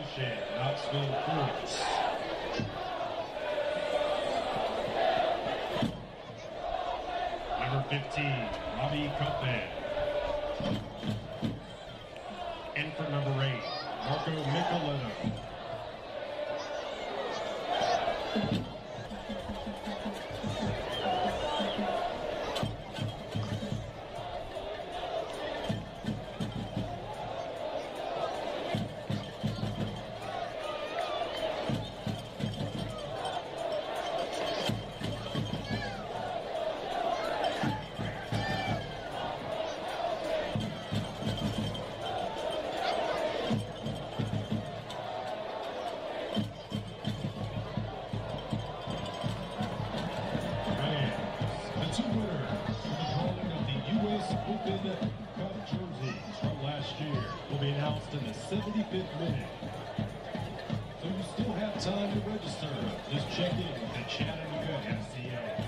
Goshen, Knoxville Fools. Number 15, Robbie Cutman. And for number 8, Marco Micheletto. Will be announced in the 75th minute. So you still have time to register. Just check in with the Chattanooga FCA.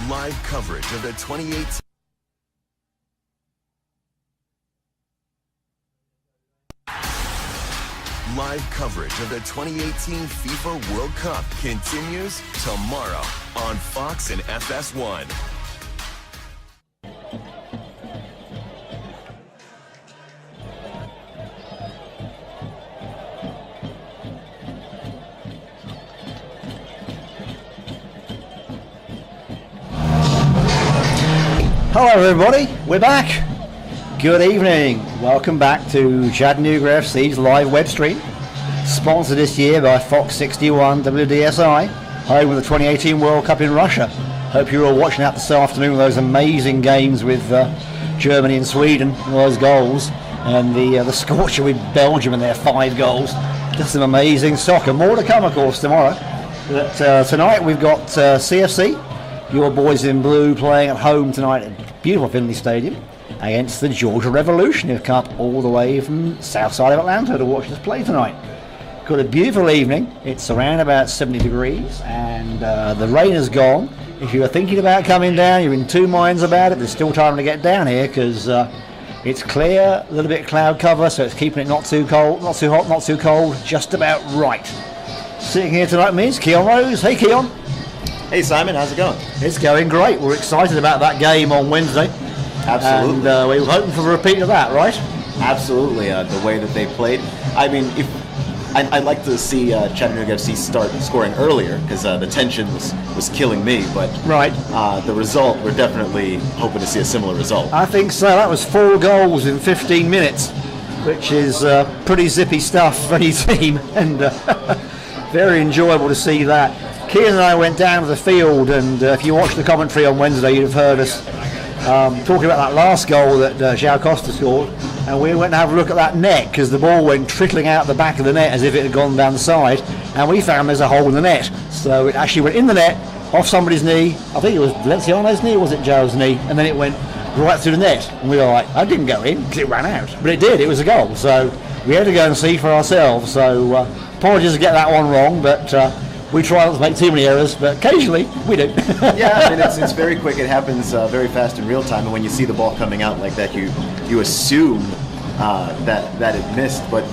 Live coverage of the 2018 Live coverage of the 2018 FIFA World Cup continues tomorrow on Fox and FS1. Hello everybody, we're back. Good evening. Welcome back to Chattanooga FC's live web stream, sponsored this year by Fox 61 WDSI, home of the 2018 World Cup in Russia. Hope you're all watching out this afternoon with those amazing games with Germany and Sweden, and those goals, and the scorcher with Belgium and their 5 goals. Just some amazing soccer. More to come, of course, tomorrow. But tonight we've got CFC, your boys in blue, playing at home tonight at beautiful Finley Stadium against the Georgia Revolution, who've come up all the way from south side of Atlanta to watch us play tonight. Got a beautiful evening. It's around about 70 degrees and the rain is gone. If you were thinking about coming down, you're in two minds about it, there's still time to get down here because it's clear, a little bit of cloud cover, so it's keeping it not too cold, not too hot, not too cold, just about right. Sitting here tonight means Keon Rose. Hey Keon. Hey Simon, how's it going? It's going great. We're excited about that game on Wednesday. Absolutely. And we were hoping for a repeat of that, right? Absolutely. The way that they played. I mean, I'd like to see Chattanooga FC start scoring earlier because the tension was killing me. But right. The result, we're definitely hoping to see a similar result. I think so. That was 4 goals in 15 minutes, which is pretty zippy stuff for any team, and very enjoyable to see that. Kean and I went down to the field, and if you watched the commentary on Wednesday, you'd have heard us talking about that last goal that João Costa scored, and we went to have a look at that net because the ball went trickling out the back of the net as if it had gone down the side, and we found there's a hole in the net. So it actually went in the net, off somebody's knee. I think it was Valenciano's knee, or was it Joe's knee? And then it went right through the net, and we were like, that didn't go in because it ran out, but it did. It was a goal, so we had to go and see for ourselves. So apologies to get that one wrong, but we try not to make too many errors, but occasionally we do. Yeah, I mean, it's very quick. It happens very fast in real time, and when you see the ball coming out like that, you assume that it missed. But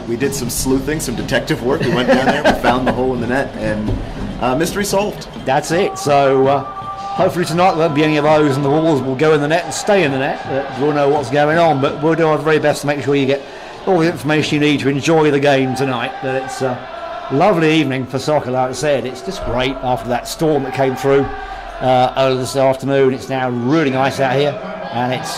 we did some sleuthing, some detective work. We went down there, we found the hole in the net, and mystery solved. That's it. So hopefully tonight there won't be any of those, and the balls will go in the net and stay in the net. We'll know what's going on, but we'll do our very best to make sure you get all the information you need to enjoy the game tonight. But it's lovely evening for soccer, like I said. It's just great after that storm that came through earlier this afternoon. It's now really nice out here, and it's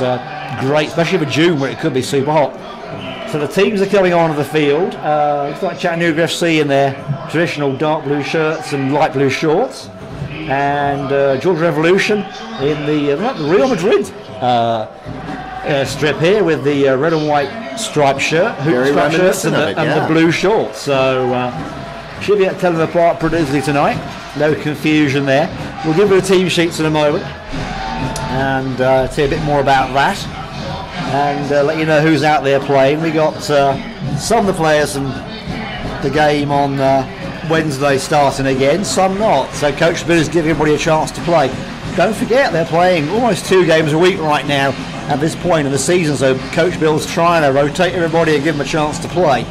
great, especially for June where it could be super hot. So the teams are coming onto the field. Looks like Chattanooga FC in their traditional dark blue shirts and light blue shorts, and Georgia Revolution in the Real Madrid strip here with the red and white striped shirt, striped shirts and the blue shorts. So should be able to tell them apart pretty easily tonight. No confusion there. We'll give you the team sheets in a moment and tell you a bit more about that, and let you know who's out there playing. We got some of the players from the game on Wednesday starting again, some not. So Coach Bill is giving everybody a chance to play. Don't forget they're playing almost 2 games a week right now at this point in the season, so Coach Bill's trying to rotate everybody and give them a chance to play.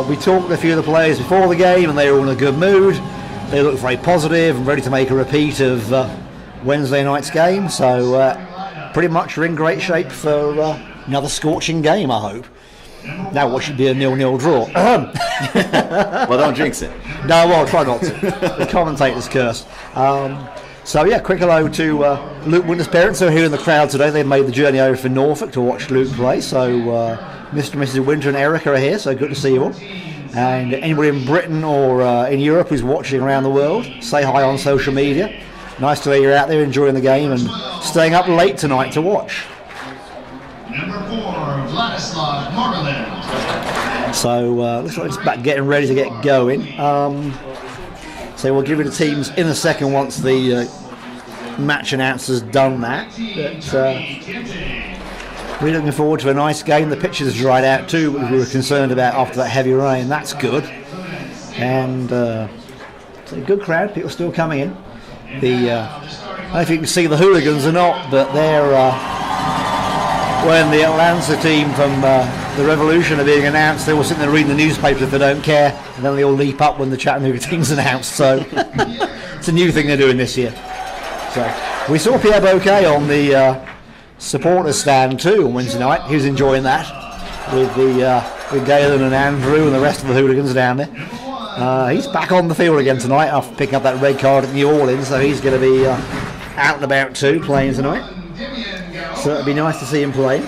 We talked to a few of the players before the game and they were in a good mood. They look very positive and ready to make a repeat of Wednesday night's game, so pretty much are in great shape for another scorching game, I hope. Now what should be a 0-0 draw. Well, don't jinx it. No, well, I'll try not to. The commentator's curse. So yeah, quick hello to Luke Winter's parents who are here in the crowd today. They've made the journey over from Norfolk to watch Luke play. So Mr. and Mrs. Winter and Erica are here, so good to see you all. And anybody in Britain or in Europe who's watching around the world, say hi on social media. Nice to hear you're out there enjoying the game and staying up late tonight to watch. Number 4, Vladislav Moreland. So looks like it's back getting ready to get going. So we'll give you the teams in a second once the match announcer's done that. But we're looking forward to a nice game. The pitch has dried out too, which we were concerned about after that heavy rain. That's good. And it's a good crowd, people still coming in. The don't know if you can see the hooligans or not, but they're when the Atlanta team from the Revolution are being announced, they're all sitting there reading the newspaper if they don't care, and then they all leap up when the Chattanooga team's announced. So it's a new thing they're doing this year. So we saw Pierre Bouquet on the supporters stand too on Wednesday night. He was enjoying that with Galen and Andrew and the rest of the hooligans down there. He's back on the field again tonight after picking up that red card at New Orleans, so he's going to be out and about too, playing tonight. So it'd be nice to see him play.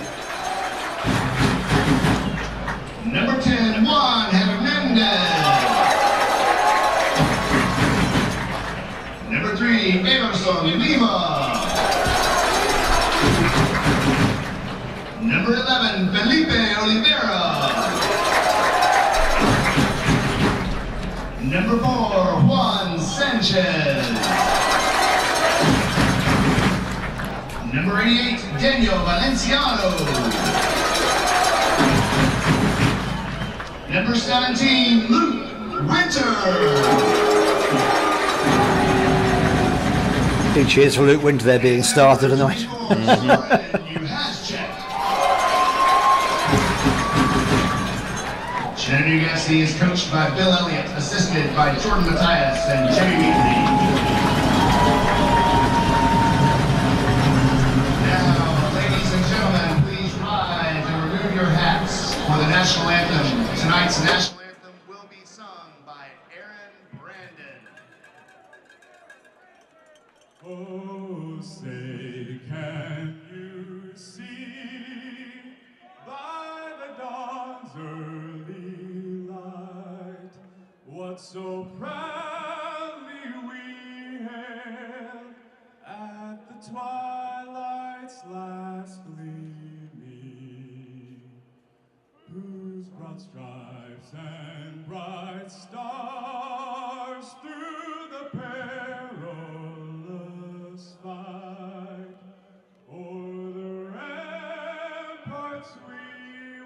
Number 10, Juan Hernandez. Number 3, Emerson Lima. Number 11, Felipe Oliveira. Number 4, Juan Sanchez. Number 88, Daniel Valenciano. Number 17, Luke Winter. Big cheers for Luke Winter there being started tonight. Chattanooga FC is coached by Bill Elliott, assisted by Jordan Matthias and Jimmy Wheatley. Now, ladies and gentlemen, please rise and remove your hats for the national anthem. Tonight's national anthem will be sung by Aaron Brandon. Oh, say, can you see by the dawn's early light what so proudly we hailed at the twilight's last gleaming, whose broad stripes and bright stars through the perilous fight o'er the ramparts we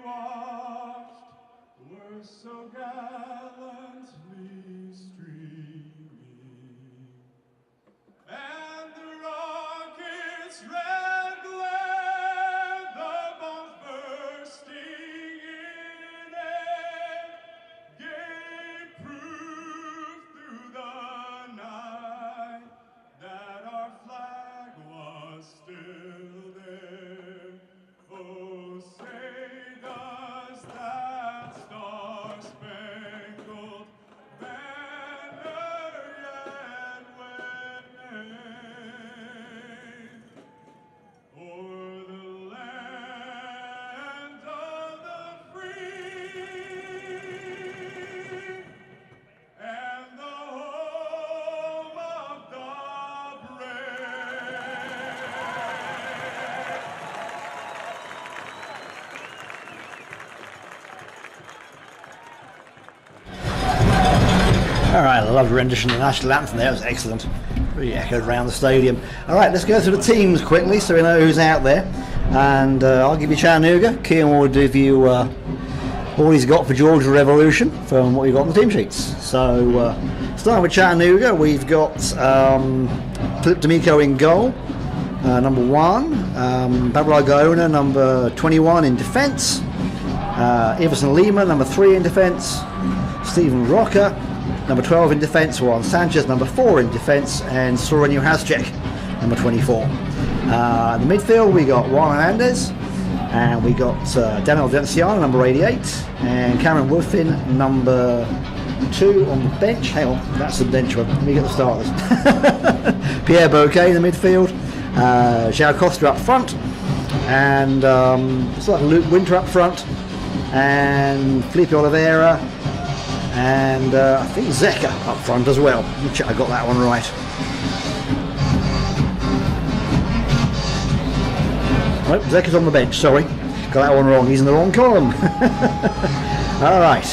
watched were so gallantly streaming, and the rocket's red glare, the bombs bursting in air, gave proof through the night that our flag was still there. Oh, say does that star-spangled banner yet wave o'er the land of the free and the home of the brave? Alright, I love the rendition of the national anthem there, it was excellent. Really echoed around the stadium. Alright, let's go through the teams quickly so we know who's out there. And I'll give you Chattanooga. Kean will give you what he's got for Georgia Revolution from what you've got on the team sheets. So, starting with Chattanooga, we've got Philip D'Amico in goal, number 1. Pablo Gaona, number 21 in defence. Everson Lima, number 3 in defence. Stephen Rocker, number 12 in defence. Juan Sanchez, number 4 in defence. And Sorenio Hascek, number 24. In the midfield, we got Juan Hernandez. And we got Daniel Valenciano, number 88. And Cameron Woodfin, number 2 on the bench. Hang on, that's the bench one. Let me get the starters. Pierre Bouquet in the midfield. João Costa up front. And it's like Luke Winter up front. And Felipe Oliveira. And I think Zeka up front as well. Let me check I got that one right. Nope, Zeka's on the bench, sorry. Got that one wrong, he's in the wrong column. Alright,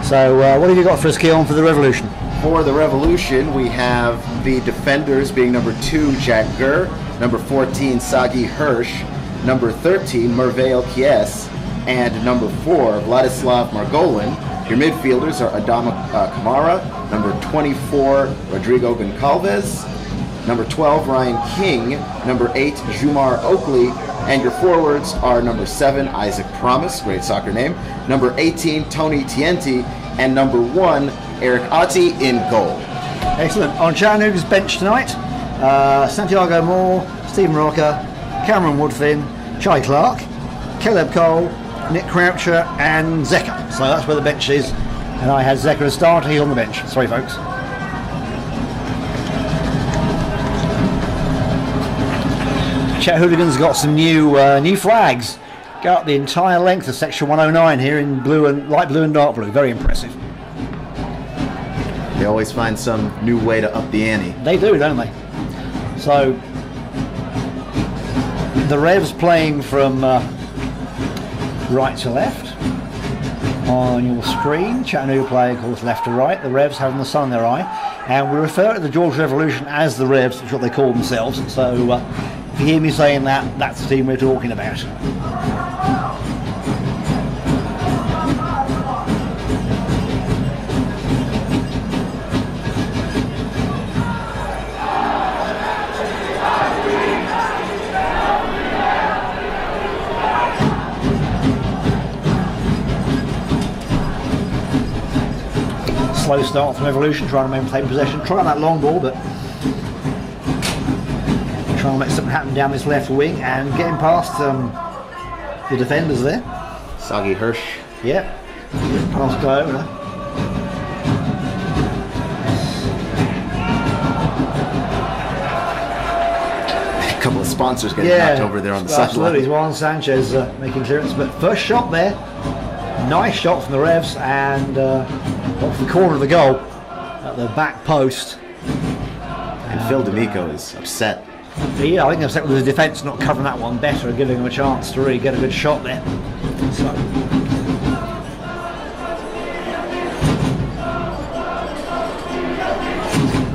so what have you got for us, Keon, for the Revolution? For the Revolution, we have the defenders being number 2, Jack Gurr, number 14, Sagi Hirsch, number 13, Merveil Kies, and number 4, Vladislav Margolin. Your midfielders are Adama Kamara, number 24, Rodrigo Goncalves, number 12, Ryan King, number 8, Jumar Oakley, and your forwards are number 7, Isaac Promise, great soccer name, number 18, Tony Tienti, and number 1, Eric Ati in goal. Excellent. On Chattanooga's bench tonight, Santiago Moore, Stephen Rocker, Cameron Woodfin, Charlie Clark, Caleb Cole, Nick Croucher, and Zeka. So that's where the bench is. And I had Zeka as starter, he's on the bench. Sorry, folks. Chat Hooligans got some new flags. Go up the entire length of section 109 here in blue and light blue and dark blue. Very impressive. They always find some new way to up the ante. They do, don't they? So the Revs playing from right to left on your screen. Chattanooga play, of course, left to right. The Revs having the sun in their eye. And we refer to the Georgia Revolution as the Revs, which is what they call themselves. So if you hear me saying that, that's the team we're talking about. Slow start from Evolution, trying to maintain possession, trying that long ball, but trying to make something happen down this left wing and getting past the defenders there. Sagi Hirsch. Yep. Past Diona. A couple of sponsors getting knocked over there on the absolutely. sideline. Juan Sanchez making clearance, but first shot there. Nice shot from the Revs and off the corner of the goal at the back post. And Phil D'Amico is upset. Yeah, I think upset with the defence not covering that one better and giving him a chance to really get a good shot there. So.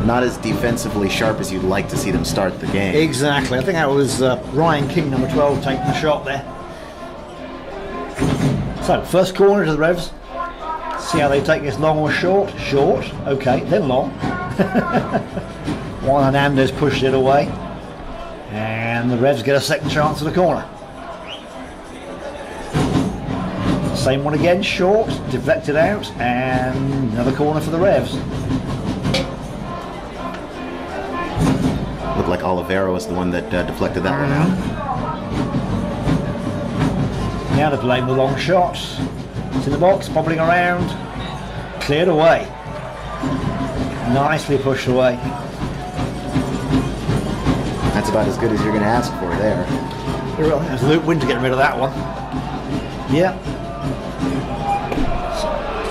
Not as defensively sharp as you'd like to see them start the game. Exactly. I think that was Ryan King, number 12, taking the shot there. So, first corner to the Revs. See how they take this, long or short? Short. Okay, then long. Juan Hernandez pushed it away. And the Revs get a second chance at the corner. Same one again, short, deflected out, and another corner for the Revs. Looked like Olivero was the one that deflected that one out. Now they're playing the long shot. It's in the box, bobbling around. Cleared away. Nicely pushed away. That's about as good as you're going to ask for there. There's Luke Winter getting rid of that one. Yeah.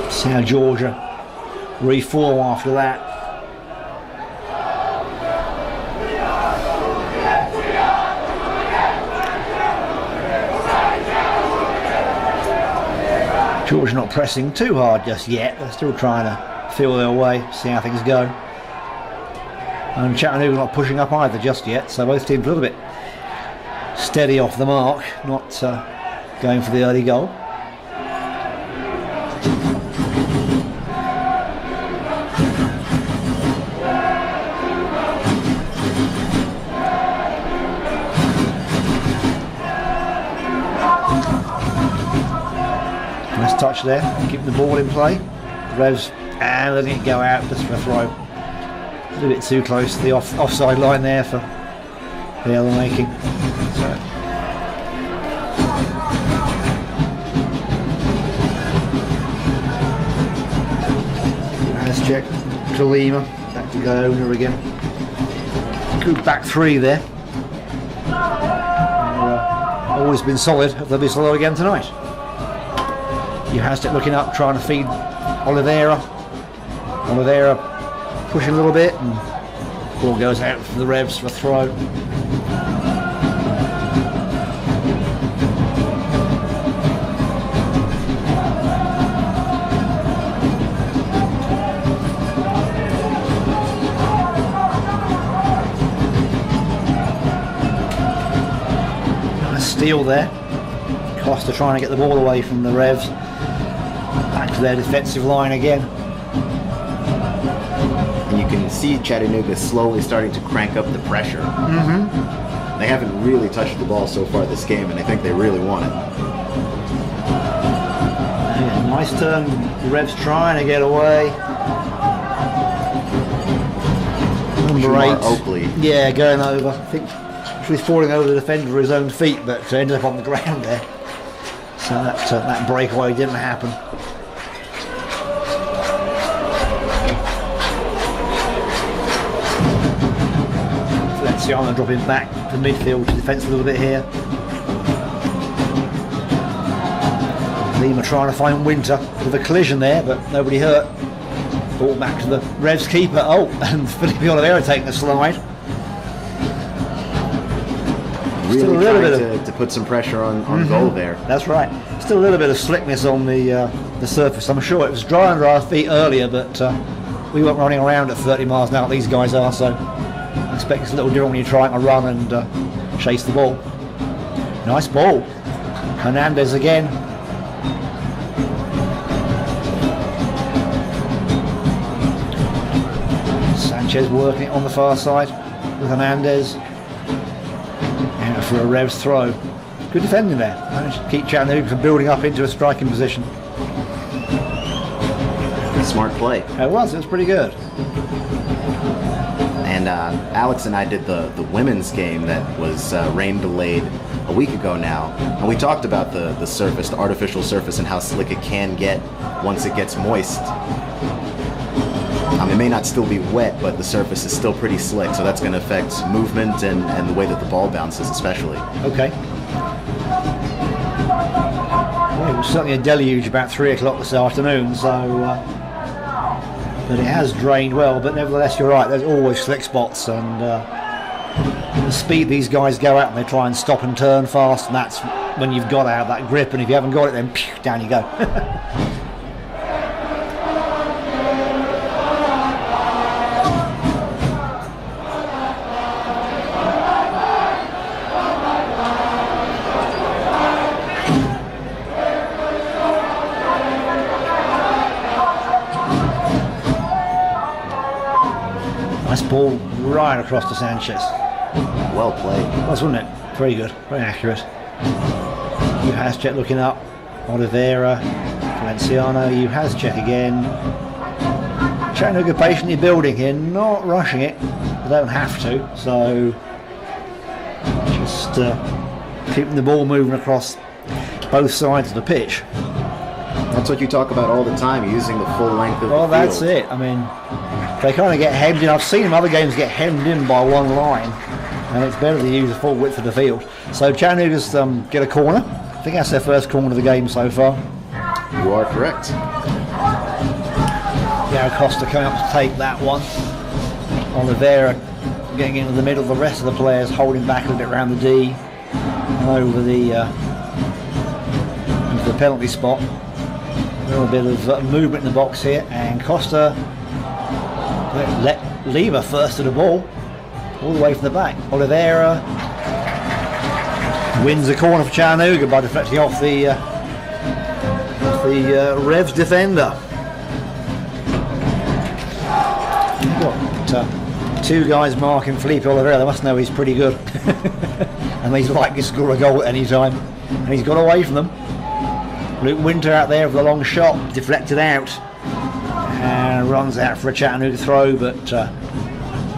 See how Georgia reform after that. Georgia not pressing too hard just yet. They're still trying to feel their way, see how things go. And Chattanooga not pushing up either just yet, so both teams a little bit steady off the mark, not going for the early goal. Nice touch there, keeping the ball in play. The Revs and letting it go out just for a throw. A little bit too close to the offside line there for the other making. So. Nice check to Lima, back to Gaona again. Good back three there. Always been solid, they'll be solid again tonight. Juhastic looking up, trying to feed Oliveira. Oliveira pushing a little bit, and ball goes out for the Revs for a throw. Nice steal there. Costa trying to get the ball away from the Revs. Back to their defensive line again. And you can see Chattanooga slowly starting to crank up the pressure. Mm-hmm. They haven't really touched the ball so far this game, and I think they really want it. Yeah, nice turn. The Revs trying to get away. Number 8. Oakley. Yeah, going over. I think he's falling over the defender with his own feet, but ended up on the ground there. So that breakaway didn't happen. Valenciano dropping back to midfield to defence a little bit here. Lima trying to find Winter with a collision there, but nobody hurt. Ball back to the Revs keeper. Oh, and Felipe Oliveira taking a slide. Really trying to put some pressure on goal there. That's right. Still a little bit of slickness on the surface. I'm sure it was dry under our feet earlier, but we weren't running around at 30 miles an hour like these guys are, so I expect it's a little different when you're trying to run and chase the ball. Nice ball. Hernandez again. Sanchez working it on the far side with Hernandez. And for a Revs throw. Good defending there. Managed to keep Chattanooga from building up into a striking position. Smart play. It was pretty good. And Alex and I did the women's game that was rain delayed a week ago now. And we talked about the surface, the artificial surface, and how slick it can get once it gets moist. It may not still be wet, but the surface is still pretty slick, so that's going to affect movement and the way that the ball bounces especially. Okay. Well, it was certainly a deluge about 3 o'clock this afternoon, so but it has drained well, but nevertheless you're right, there's always slick spots, and the speed these guys go out and they try and stop and turn fast, and that's when you've got to have that grip, and if you haven't got it then down you go. Nice ball right across to Sanchez. Well played. Wasn't it? Very good, very accurate. Juhascek looking up. Oliveira, Valenciano, Juhascek again. Chattanooga patiently building here, not rushing it. They don't have to, so just keeping the ball moving across both sides of the pitch. That's what you talk about all the time, using the full length of the field. Well, that's it. I mean, they kind of get hemmed in. I've seen them other games get hemmed in by one line, and it's better to use the full width of the field. So Chattanooga's get a corner. I think that's their first corner of the game so far. You are correct. Costa coming up to take that one. Oliveira getting into the middle. The rest of the players holding back a little bit around the D and over the into the penalty spot. A little bit of movement in the box here, and Costa let Lima first to the ball, all the way from the back. Oliveira wins the corner for Chattanooga by deflecting off the Revs defender. Got two guys marking Felipe Oliveira. They must know he's pretty good, and he's likely to score a goal at any time. And he's got away from them. Luke Winter out there with a long shot, deflected out, and runs out for a Chattanooga throw, but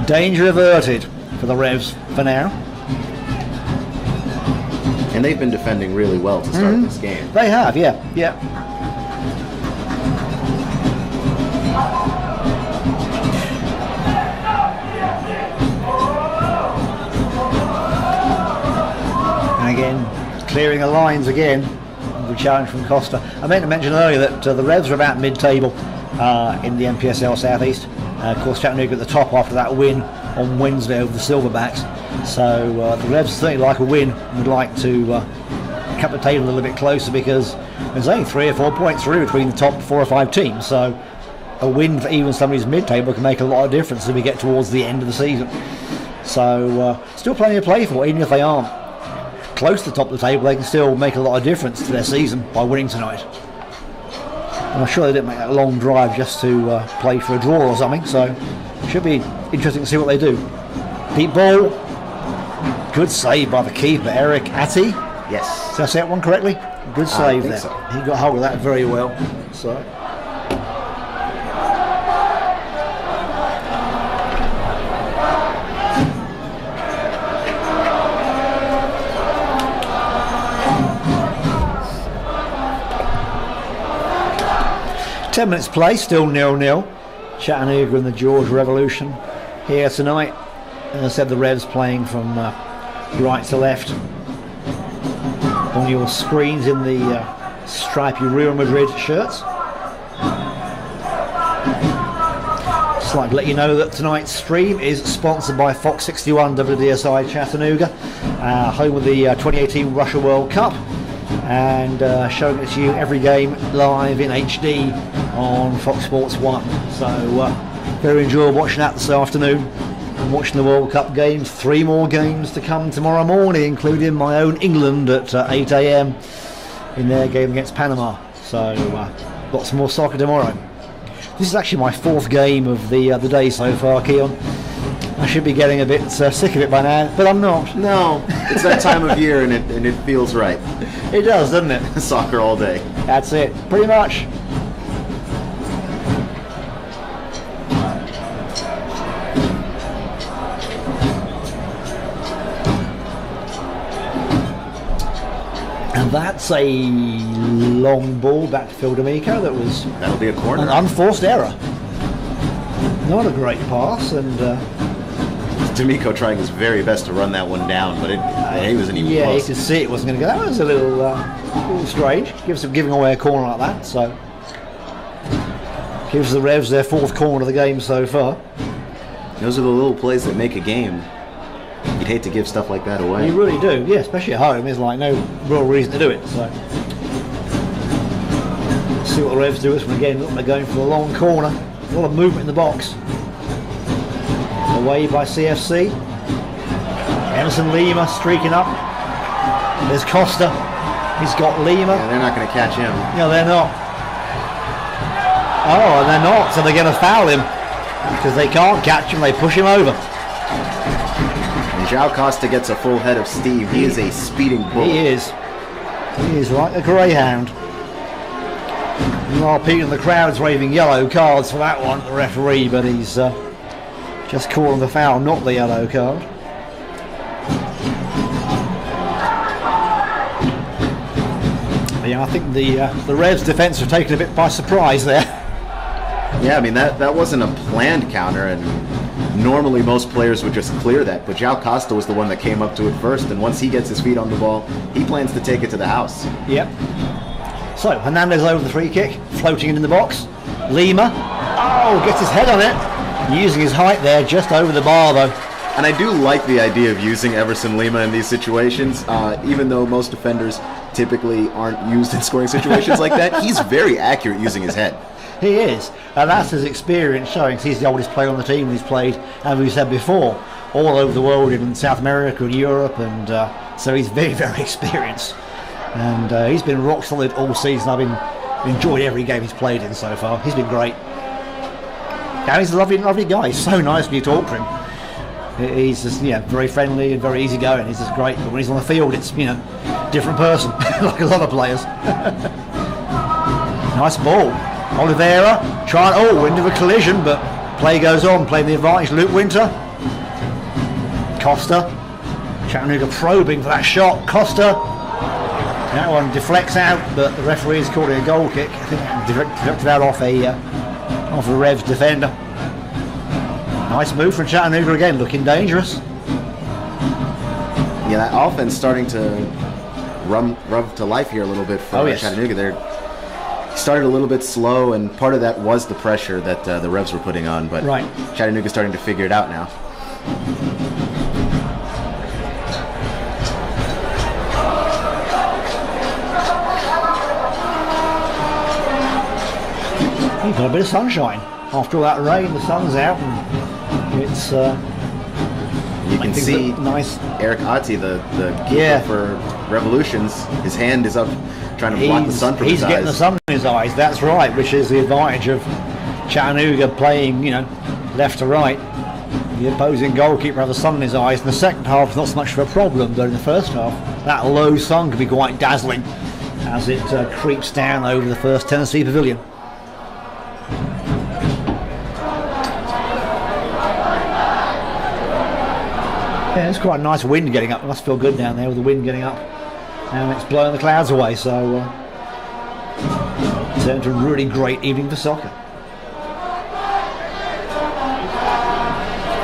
danger averted for the Revs for now. And they've been defending really well to start this game. They have, yeah. And again, clearing the lines again. The challenge from Costa. I meant to mention earlier that the Revs are about mid-table in the NPSL Southeast. Of course, Chattanooga at the top after that win on Wednesday over the Silverbacks. So the Revs certainly like a win and would like to cut the table a little bit closer, because there's only 3 or 4 points through between the top 4 or 5 teams. So a win for even somebody's mid-table can make a lot of difference as we get towards the end of the season. So still plenty to play for, even if they aren't close to the top of the table. They can still make a lot of difference to their season by winning tonight. And I'm sure they didn't make that long drive just to play for a draw or something, so Should be interesting to see what they do. Deep ball. Good save by the keeper, Eric Atty. Yes. Did I say that one correctly? Good save there. So. He got hold of that very well. So. 10 minutes play, still 0-0. Chattanooga and the Georgia Revolution here tonight. As I said, the Revs playing from right to left. On your screens in the stripy Real Madrid shirts. Just like to let you know that tonight's stream is sponsored by Fox 61 WDSI Chattanooga, home of the 2018 Russia World Cup, and showing it to you every game live in HD on Fox Sports 1. So very enjoyable watching that this afternoon. I'm watching the World Cup games. 3 more games to come tomorrow morning, including my own England at 8 a.m. in their game against Panama. So lots more soccer tomorrow. This is actually my 4th game of the day so far, Keon. I should be getting a bit sick of it by now, but I'm not. No, it's that time of year and it feels right. It does, doesn't it? Soccer all day. That's it, pretty much. And that's a long ball back to Phil D'Amico. That'll be a corner. An unforced error. Not a great pass, and D'Amico trying his very best to run that one down, but he wasn't even close. Yeah, you could see it wasn't going to go. That was a little strange. Giving away a corner like that, so gives the Revs their 4th corner of the game so far. Those are the little plays that make a game. You'd hate to give stuff like that away. You really do, yeah, especially at home. There's like no real reason to do it. So see what the Revs do. This one again, look, they're going for the long corner. A lot of movement in the box. Away by CFC. Emerson Lima streaking up. There's Costa. He's got Lima. Yeah, they're not going to catch him. No, they're not. Oh, and they're not. So they're going to foul him because they can't catch him. They push him over. João Costa gets a full head of steam. He is a speeding bull. He is. He is like a greyhound. Meanwhile, Pete and the crowd's waving yellow cards for that one, the referee, but he's just calling the foul, not the yellow card. But yeah, I think the Revs defence were taken a bit by surprise there. Yeah, I mean, that wasn't a planned counter, and normally most players would just clear that, but João Costa was the one that came up to it first, and once he gets his feet on the ball, he plans to take it to the house. Yep. So, Hernandez over the free kick, floating in the box. Lima, gets his head on it, using his height there, just over the bar though. And I do like the idea of using Everson Lima in these situations, even though most defenders typically aren't used in scoring situations like that. He's very accurate using his head. He is, and that's his experience showing. He's the oldest player on the team. He's played, as we said before, all over the world in South America and Europe, and so he's very, very experienced. And he's been rock solid all season. I've enjoyed every game he's played in so far. He's been great. And he's a lovely, lovely guy. He's so nice when you talk to him. He's just, very friendly and very easygoing. He's just great. But when he's on the field, it's, different person, like a lot of players. Nice ball. Oliveira trying, into a collision, but play goes on, playing the advantage. Luke Winter. Costa. Chattanooga probing for that shot. Costa. That one deflects out, but the referee's called it a goal kick. I think deflected out off a Revs defender. Nice move from Chattanooga again, looking dangerous. Yeah, that offense starting to rub to life here a little bit for Chattanooga. They're started a little bit slow, and part of that was the pressure that the Revs were putting on, but Chattanooga's starting to figure it out now. You've got a bit of sunshine. After all that rain, the sun's out, and it's you can see nice. Eric Ati, the keeper for Revolutions, his hand is up trying to block the sun from his eyes. He's getting the sun in his eyes, that's right, which is the advantage of Chattanooga playing, left to right. The opposing goalkeeper has the sun in his eyes. In the second half, it's not so much of a problem, but in the first half, that low sun can be quite dazzling as it creeps down over the first Tennessee Pavilion. Yeah, it's quite a nice wind getting up. It must feel good down there with the wind getting up, and it's blowing the clouds away. So it's turned into a really great evening for soccer.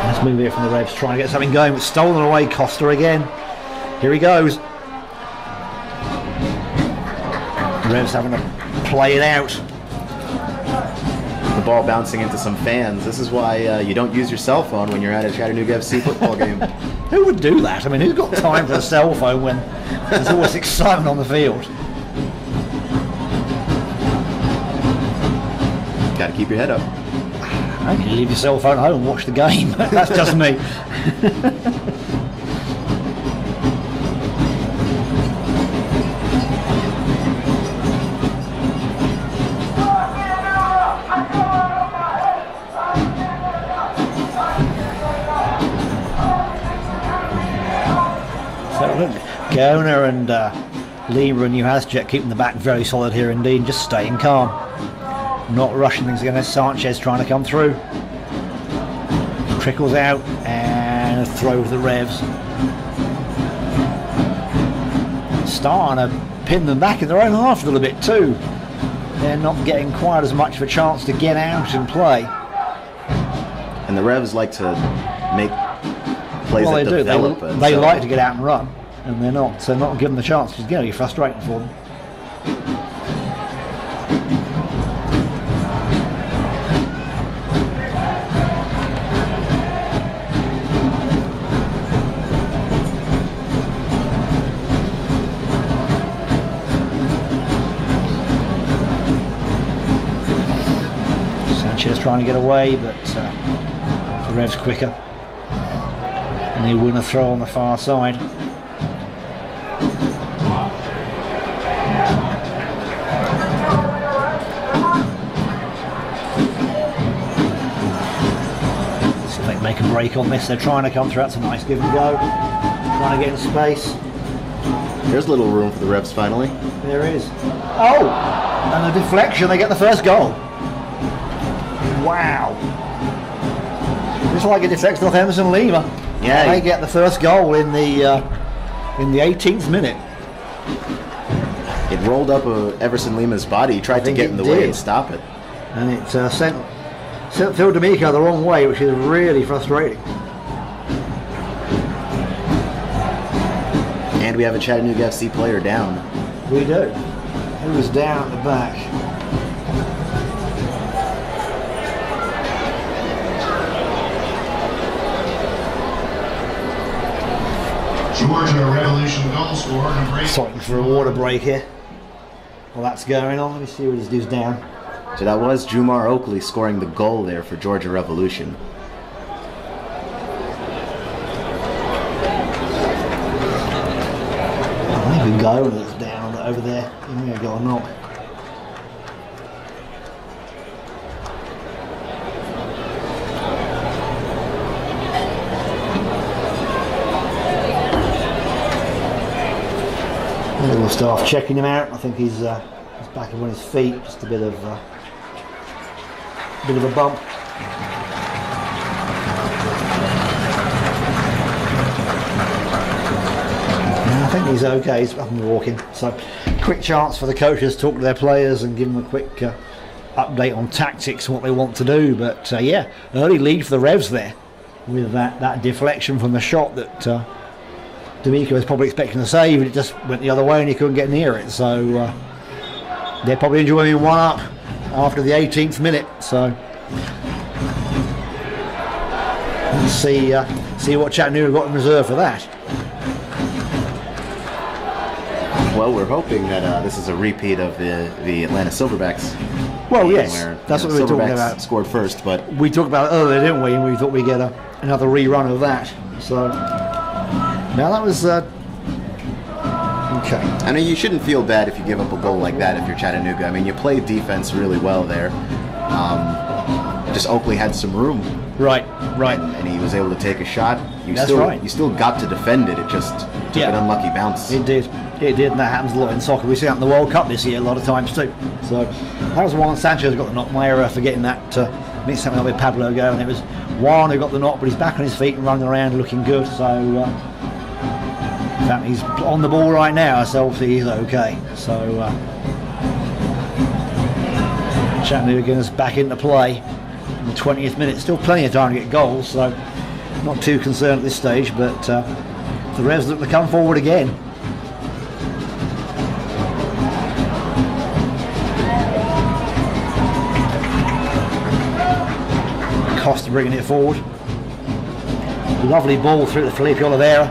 Let's move here from the Revs, trying to get something going. But stolen away, Costa again. Here he goes. The Revs having to play it out. The ball bouncing into some fans. This is why you don't use your cell phone when you're at a Chattanooga FC football game. Who would do that? I mean, who's got time for a cell phone when there's always excitement on the field? Got to keep your head up. I think you leave your cell phone at home and watch the game. That's just me. Gona and Lima and Newhasjet keeping the back very solid here indeed, just staying calm, not rushing things again. Sanchez trying to come through, trickles out and a throw to the Revs. Starting to pin them back in their own half a little bit too. They're not getting quite as much of a chance to get out and play. And the Revs like to make plays that develop. They like to get out and run. And they're not, so not given the chance. It's going to be frustrating for them. Sanchez trying to get away, but the Revs quicker. And they win a throw on the far side. Make a break on this. They're trying to come through. That's a nice give and go. Trying to get in space. There's a little room for the Revs finally. There is. Oh! And a deflection. They get the first goal. Wow. Just like a deflection off Emerson Lima. Yeah. They get the first goal in the 18th minute. It rolled up Everson Lima's body. He tried to get in the way and stop it. And it sent Phil D'Amico the wrong way, which is really frustrating. And we have a Chattanooga FC player down. We do. He was down at the back. Georgia Revolution goal scorer number 8. Sorry for a water break here. Well, that's going on. Let me see what this dude's down. So that was Jumar Oakley scoring the goal there for Georgia Revolution. I think the goal is down over there. You may go or not. Little staff checking him out. I think he's back on his feet. Just a bit of a bump. I think he's okay. He's up and walking. So, quick chance for the coaches to talk to their players and give them a quick update on tactics and what they want to do. But yeah, early lead for the Revs there with that deflection from the shot that D'Amico was probably expecting to save, but it just went the other way and he couldn't get near it. So they're probably enjoying one up after the 18th minute. So let's see what Chattanooga got in reserve for that. Well, we're hoping that this is a repeat of the Atlanta Silverbacks. Well, yes, where, that's what we were talking about. Scored first, but we talked about it earlier, didn't we? And we thought we'd get another rerun of that. So now that was okay. I mean, you shouldn't feel bad if you give up a goal like that if you're Chattanooga. I mean, you played defense really well there. Just Oakley had some room Right. And he was able to take a shot. That's right. You still got to defend it. It just took an unlucky bounce. It did, and that happens a lot in soccer. We see that in the World Cup this year a lot of times too. So that was one Sanchez got the knock. My error for getting that mixed something up with Pablo go, and it was Juan who got the knock, but he's back on his feet and running around looking good. So in fact, he's on the ball right now, so obviously he's okay. So Chattanooga is back into play in the 20th minute. Still plenty of time to get goals, so not too concerned at this stage, but the Revs look to come forward again. Costa bringing it forward. Lovely ball through to Felipe Oliveira.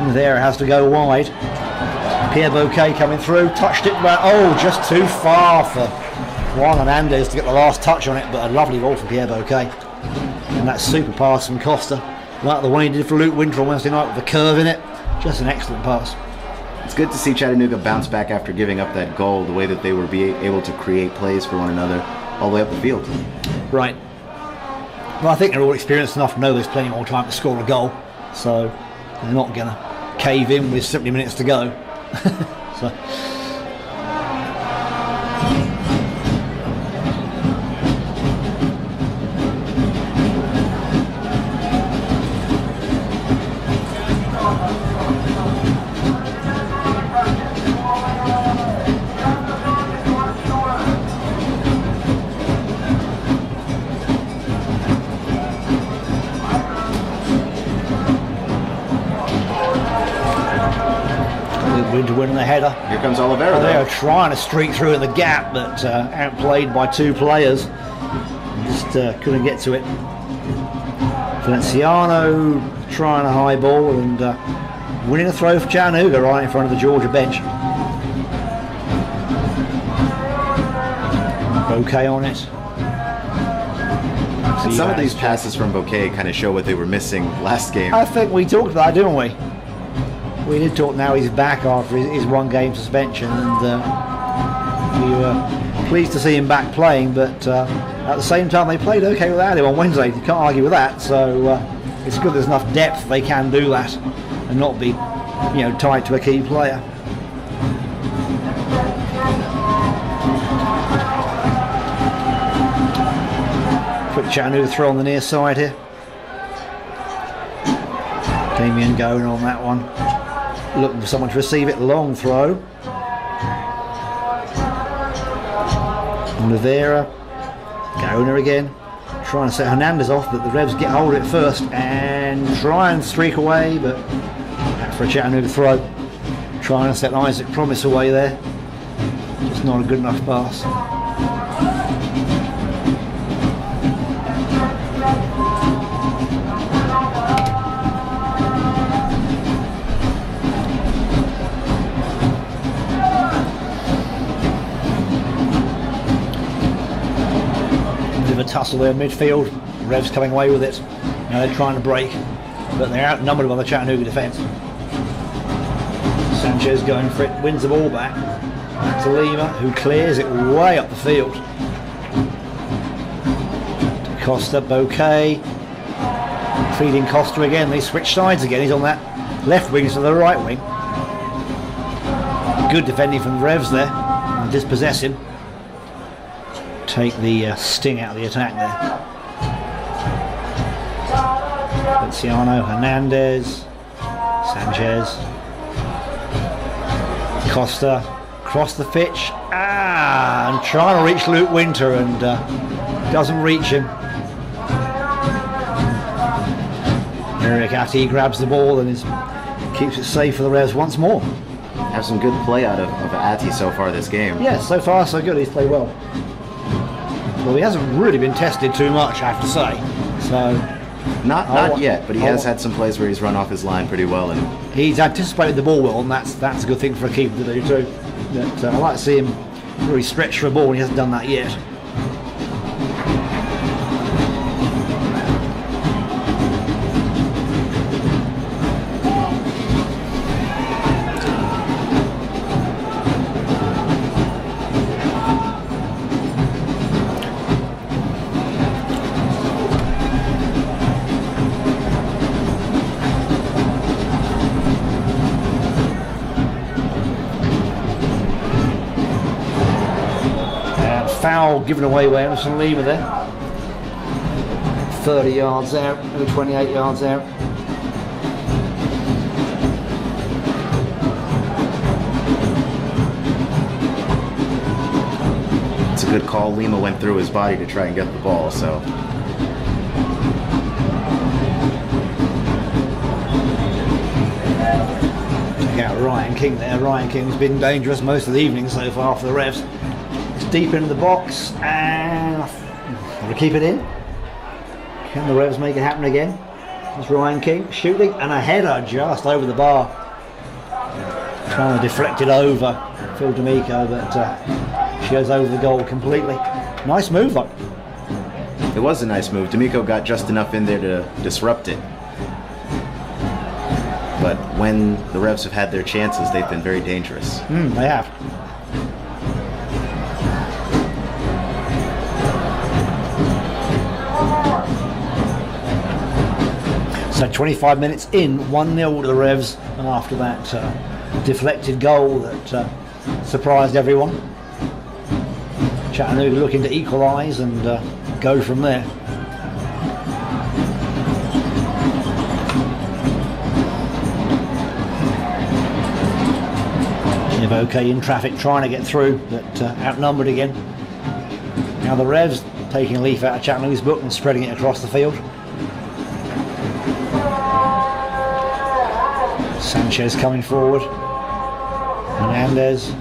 Oliveira has to go wide. Pierre Bouquet coming through, touched it, but just too far for Juan Hernandez to get the last touch on it, but a lovely ball from Pierre Bouquet. And that super pass from Costa, like the one he did for Luke Winter on Wednesday night with the curve in it. Just an excellent pass. It's good to see Chattanooga bounce back after giving up that goal, the way that they were able to create plays for one another all the way up the field. Right. Well, I think they're all experienced enough to know there's plenty more time to score a goal, so they're not going to cave in with 70 minutes to go. So. Winter winning the header. Here comes Oliveira. They're trying to streak through in the gap, but outplayed by two players. Just couldn't get to it. Valenciano trying a high ball and winning a throw for Chattanooga right in front of the Georgia bench. Bouquet on it. Some of these passes from Bouquet kind of show what they were missing last game. I think we talked about that, didn't we? We did talk. Now he's back after his one-game suspension, and we were pleased to see him back playing. But at the same time, they played okay without him on Wednesday. You can't argue with that. So it's good there's enough depth they can do that and not be, tied to a key player. Quick Chattanooga throw on the near side here. Damien going on that one. Looking for someone to receive it, long throw. Oliveira, Garner again, trying to set Hernandez off, but the Revs get hold of it first and try and streak away, but back for a Chattanooga throw. Trying to set Isaac Promise away there, just not a good enough pass. A tussle there in midfield. Revs coming away with it. Now they're trying to break, but they're outnumbered by the Chattanooga defence. Sanchez going for it, wins the ball back to Lima, who clears it way up the field. Costa, Bouquet, feeding Costa again. They switch sides again. He's on that left wing instead of the right wing. Good defending from the Revs there. And dispossess him. Take the sting out of the attack there. Valenciano, Hernandez, Sanchez, Costa, across the pitch, and trying to reach Luke Winter and doesn't reach him. Eric Atty grabs the ball and keeps it safe for the Revs once more. Have some good play out of Atty so far this game. Yes, so far so good. He's played well. Well, he hasn't really been tested too much, I have to say. So not yet, but he has had some plays where he's run off his line pretty well, and he's anticipated the ball well, and that's a good thing for a keeper to do too. But I like to see him really stretch for a ball, and he hasn't done that yet. foul given away by Emerson Lima there. 30 yards out, or 28 yards out. It's a good call. Lima went through his body to try and get the ball, so. Check out Ryan King there. Ryan King's been dangerous most of the evening so far for the Revs. It's deep into the box and we'll keep it in. Can the Revs make it happen again? It's Ryan King shooting and a header just over the bar. Trying to deflect it over Phil D'Amico, but she goes over the goal completely. Nice move though. It was a nice move. D'Amico got just enough in there to disrupt it. But when the Revs have had their chances, they've been very dangerous. They have. So 25 minutes in, 1-0 to the Revs after that deflected goal that surprised everyone. Chattanooga looking to equalise and go from there. Okay, in traffic trying to get through, but outnumbered again. Now the Revs taking a leaf out of Chattanooga's book and spreading it across the field. Sanchez coming forward. Hernandez.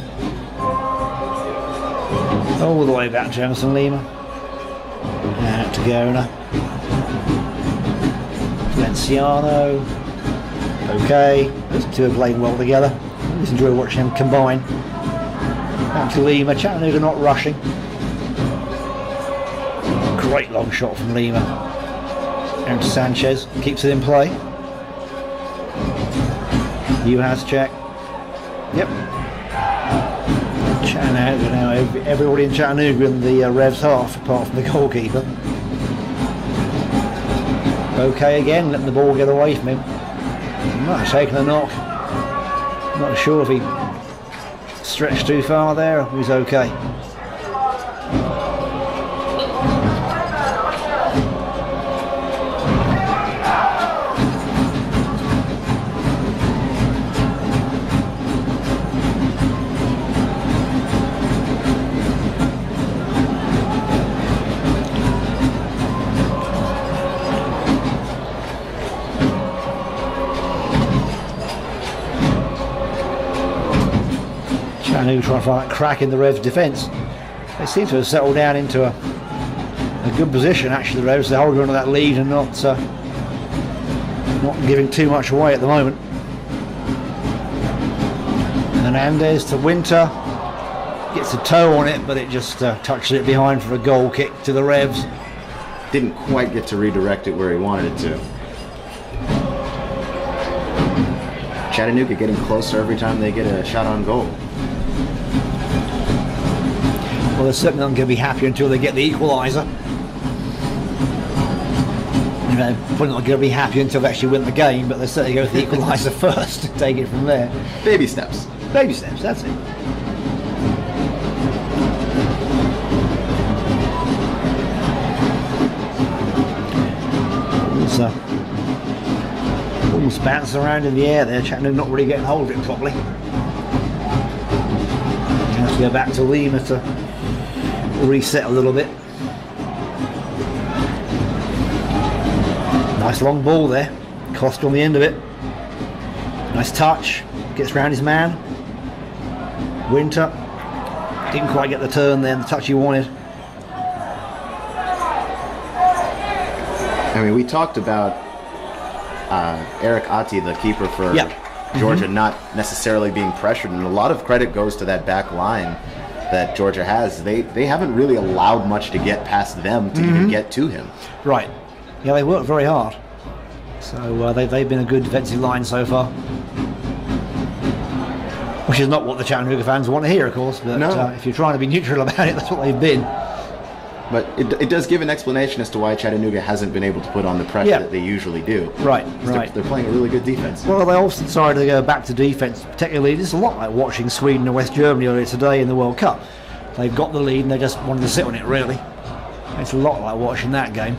All the way back to Emerson Lima. Out to Gona. Valenciano. Okay, those two are playing well together. I always enjoy watching them combine. Back to Lima. Chattanooga not rushing. Great long shot from Lima. Down to Sanchez. Keeps it in play. Uhas check. Yep. Chattanooga now. Everybody in Chattanooga in the Revs half, apart from the goalkeeper. Okay again, letting the ball get away from him. Might have taken a knock. Not sure if he stretched too far there. He was okay. Who try to find a crack in the Revs' defence. They seem to have settled down into a good position actually, the Revs. They're holding on to that lead and not giving too much away at the moment. Hernandez to Winter. Gets a toe on it, but it just touches it behind for a goal kick to the Revs. Didn't quite get to redirect it where he wanted it to. Chattanooga getting closer every time they get a shot on goal. Well, they're certainly not going to be happy until they get the equaliser. They're probably not going to be happy until they actually win the game, but they'll certainly go with the equaliser first and take it from there. Baby steps. Baby steps, that's it. Ball's bouncing around in the air there. Chattanooga not really getting hold of it properly. Have to go back to Lima to reset a little bit. Nice long ball there. Costa on the end of it. Nice touch. Gets round his man. Winter. Didn't quite get the turn there, the touch he wanted. I mean, we talked about Eric Atti, the keeper for Georgia, not necessarily being pressured, and a lot of credit goes to that back line that Georgia has. They haven't really allowed much to get past them to even get to him. Right. Yeah, they work very hard. So they've been a good defensive line so far. Which is not what the Chattanooga fans want to hear, of course, but if you're trying to be neutral about it, that's what they've been. But it does give an explanation as to why Chattanooga hasn't been able to put on the pressure that they usually do. Right. They're playing a really good defense. Well, they also decided to go back to defense, particularly. This is a lot like watching Sweden and West Germany earlier today in the World Cup. they've got the lead and they just wanted to sit on it, really. It's a lot like watching that game.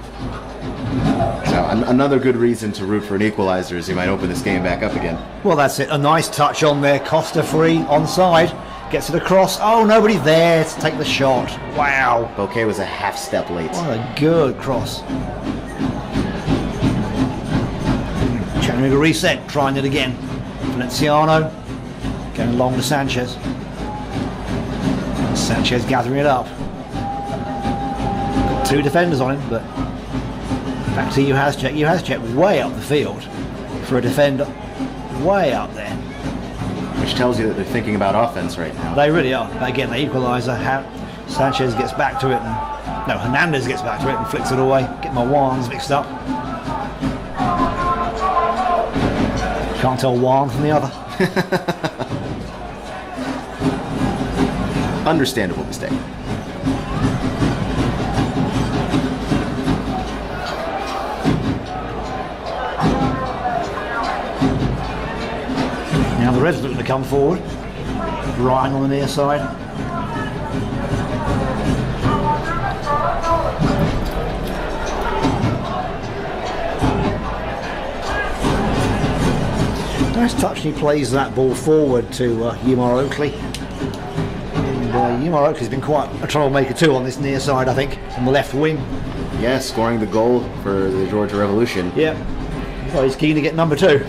So another good reason to root for an equalizer is he might open this game back up again. Well, that's it. A nice touch on there. Costa free, onside. Gets it across. Oh, nobody there to take the shot. Wow. Bouquet was a half step late. What a good cross. Chattanooga reset, trying it again. Valenciano going long to Sanchez. Sanchez gathering it up. Got 2 defenders on him, but back to Juhasek. Juhasek way up the field for a defender. Way up there. Which tells you that they're thinking about offense right now. They really are. But again, the equaliser. Sanchez gets back to it. Hernandez gets back to it and flicks it away. Get my Juans mixed up. Can't tell one from the other. Understandable mistake. Now the Reds looking to come forward. Ryan on the near side. Nice touch, and he plays that ball forward to Umar Oakley. And Umar Oakley's been quite a troublemaker too on this near side, I think, on the left wing. Yeah, scoring the goal for the Georgia Revolution. Yeah, well, he's keen to get number 2.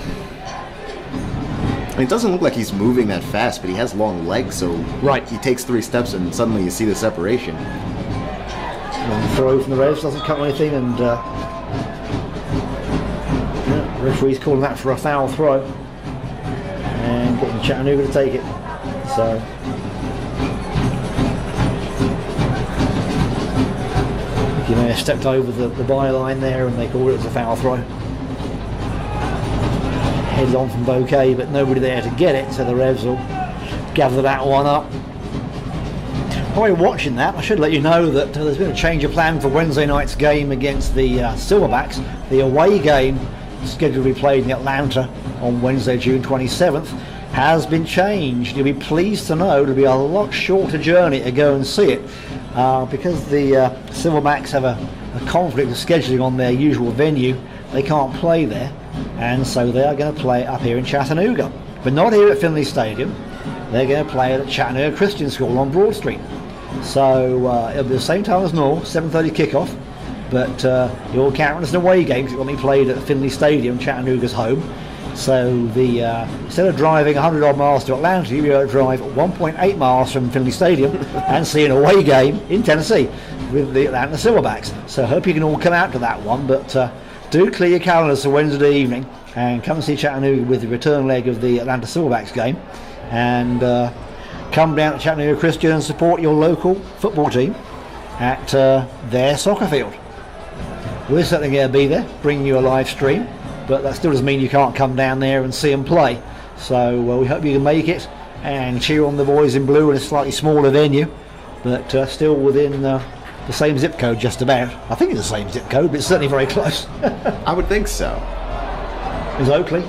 I mean, it doesn't look like he's moving that fast, but he has long legs, so right. He takes 3 steps and suddenly you see the separation. Long throw from the Revs, doesn't cut anything, and referee's calling that for a foul throw. And getting Chattanooga to take it. So he may have stepped over the byline there and they called it as a foul throw. Heads on from Bouquet, but nobody there to get it, so the Revs will gather that one up. While you're watching that, I should let you know that there's been a change of plan for Wednesday night's game against the Silverbacks. The away game, scheduled to be played in Atlanta on Wednesday, June 27th, has been changed. You'll be pleased to know it'll be a lot shorter journey to go and see it because the Silverbacks have a conflict of scheduling on their usual venue. They can't play there, and so they are going to play up here in Chattanooga, but not here at Finley Stadium. They're going to play at Chattanooga Christian School on Broad Street. So it'll be the same time as normal, 7:30 kickoff, but you'll count as an away game because it will be played at Finley Stadium, Chattanooga's home. So instead of driving 100 odd miles to Atlanta, you'll drive 1.8 miles from Finley Stadium and see an away game in Tennessee with the Atlanta Silverbacks. So I hope you can all come out to that one, but do clear your calendars for Wednesday evening and come and see Chattanooga with the return leg of the Atlanta Silverbacks game, and come down to Chattanooga Christian and support your local football team at their soccer field. We're certainly going to be there, bringing you a live stream, but that still doesn't mean you can't come down there and see them play. So we hope you can make it and cheer on the boys in blue in a slightly smaller venue, but still within the same zip code just about. I think it's the same zip code, but it's certainly very close. I would think so. There's Oakley.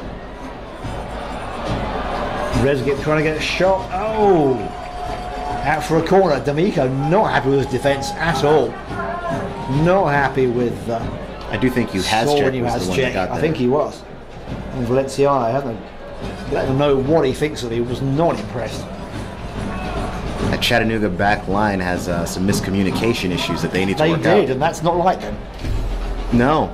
Reds trying to get a shot. Oh! Out for a corner. D'Amico not happy with his defence at all. Not happy with I do think Juhasek was the one that got there. I think he was. And Valenciano, I haven't let him know what he thinks of it. He was not impressed. That Chattanooga back line has some miscommunication issues that they need to work out. They did, and that's not like them. No.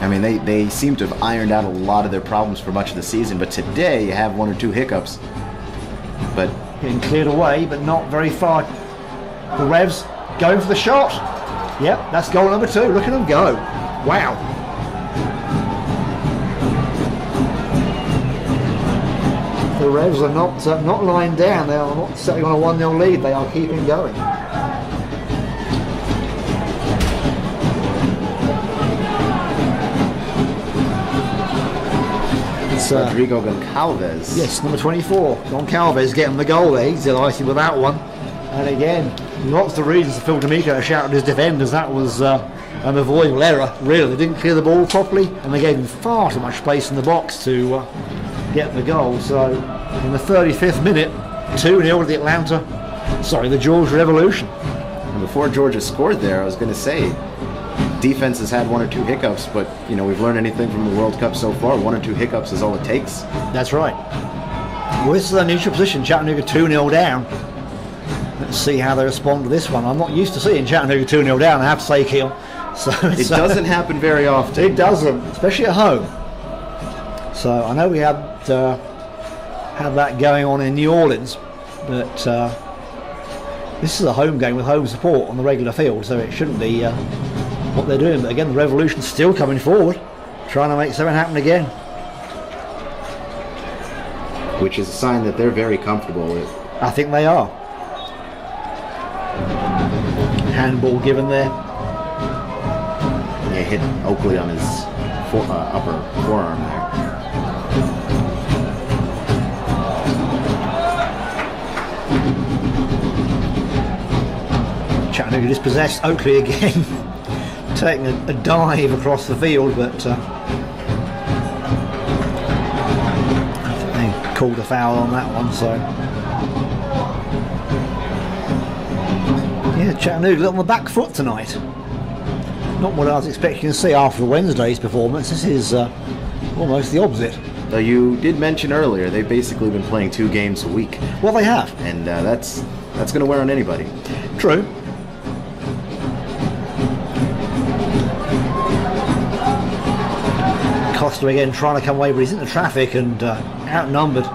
I mean, they seem to have ironed out a lot of their problems for much of the season, but today you have 1 or 2 hiccups. But getting cleared away, but not very far. The Revs going for the shot. Yep, that's goal number 2. Look at them go. Wow. The Revs are not lying down. They are not sitting on a 1-0 lead. They are keeping going. It's Rodrigo Goncalves. Yes, number 24. Goncalves getting the goal there. He's delighted with that one. And again, lots of reasons for Phil D'Amico to shout at his defenders. That was an avoidable error, really. They didn't clear the ball properly, and they gave him far too much space in the box to get the goal. So, in the 35th minute, 2-0 to the Atlanta Sorry, the Georgia Revolution. And before Georgia scored there, I was going to say, defense has had one or two hiccups, but we've learned anything from the World Cup so far. One or two hiccups is all it takes. That's right. Well, this is a neutral position. Chattanooga 2-0 down. Let's see how they respond to this one. I'm not used to seeing Chattanooga 2-0 down, I have to say, Keel. So it doesn't happen very often. It doesn't, especially at home. So I know we had that going on in New Orleans, but this is a home game with home support on the regular field, so it shouldn't be what they're doing. But again, the Revolution's still coming forward, trying to make something happen again. Which is a sign that they're very comfortable with. I think they are. Handball given there. Yeah, hit Oakley on his upper forearm there. Chattanooga dispossessed. Oakley again taking a dive across the field, but I think they called a foul on that one. So yeah, Chattanooga on the back foot tonight. Not what I was expecting to see after Wednesday's performance. This is almost the opposite. Though you did mention earlier, they've basically been playing 2 games a week. Well, they have, and that's going to wear on anybody. True. Costa again trying to come away, but he's in the traffic and outnumbered.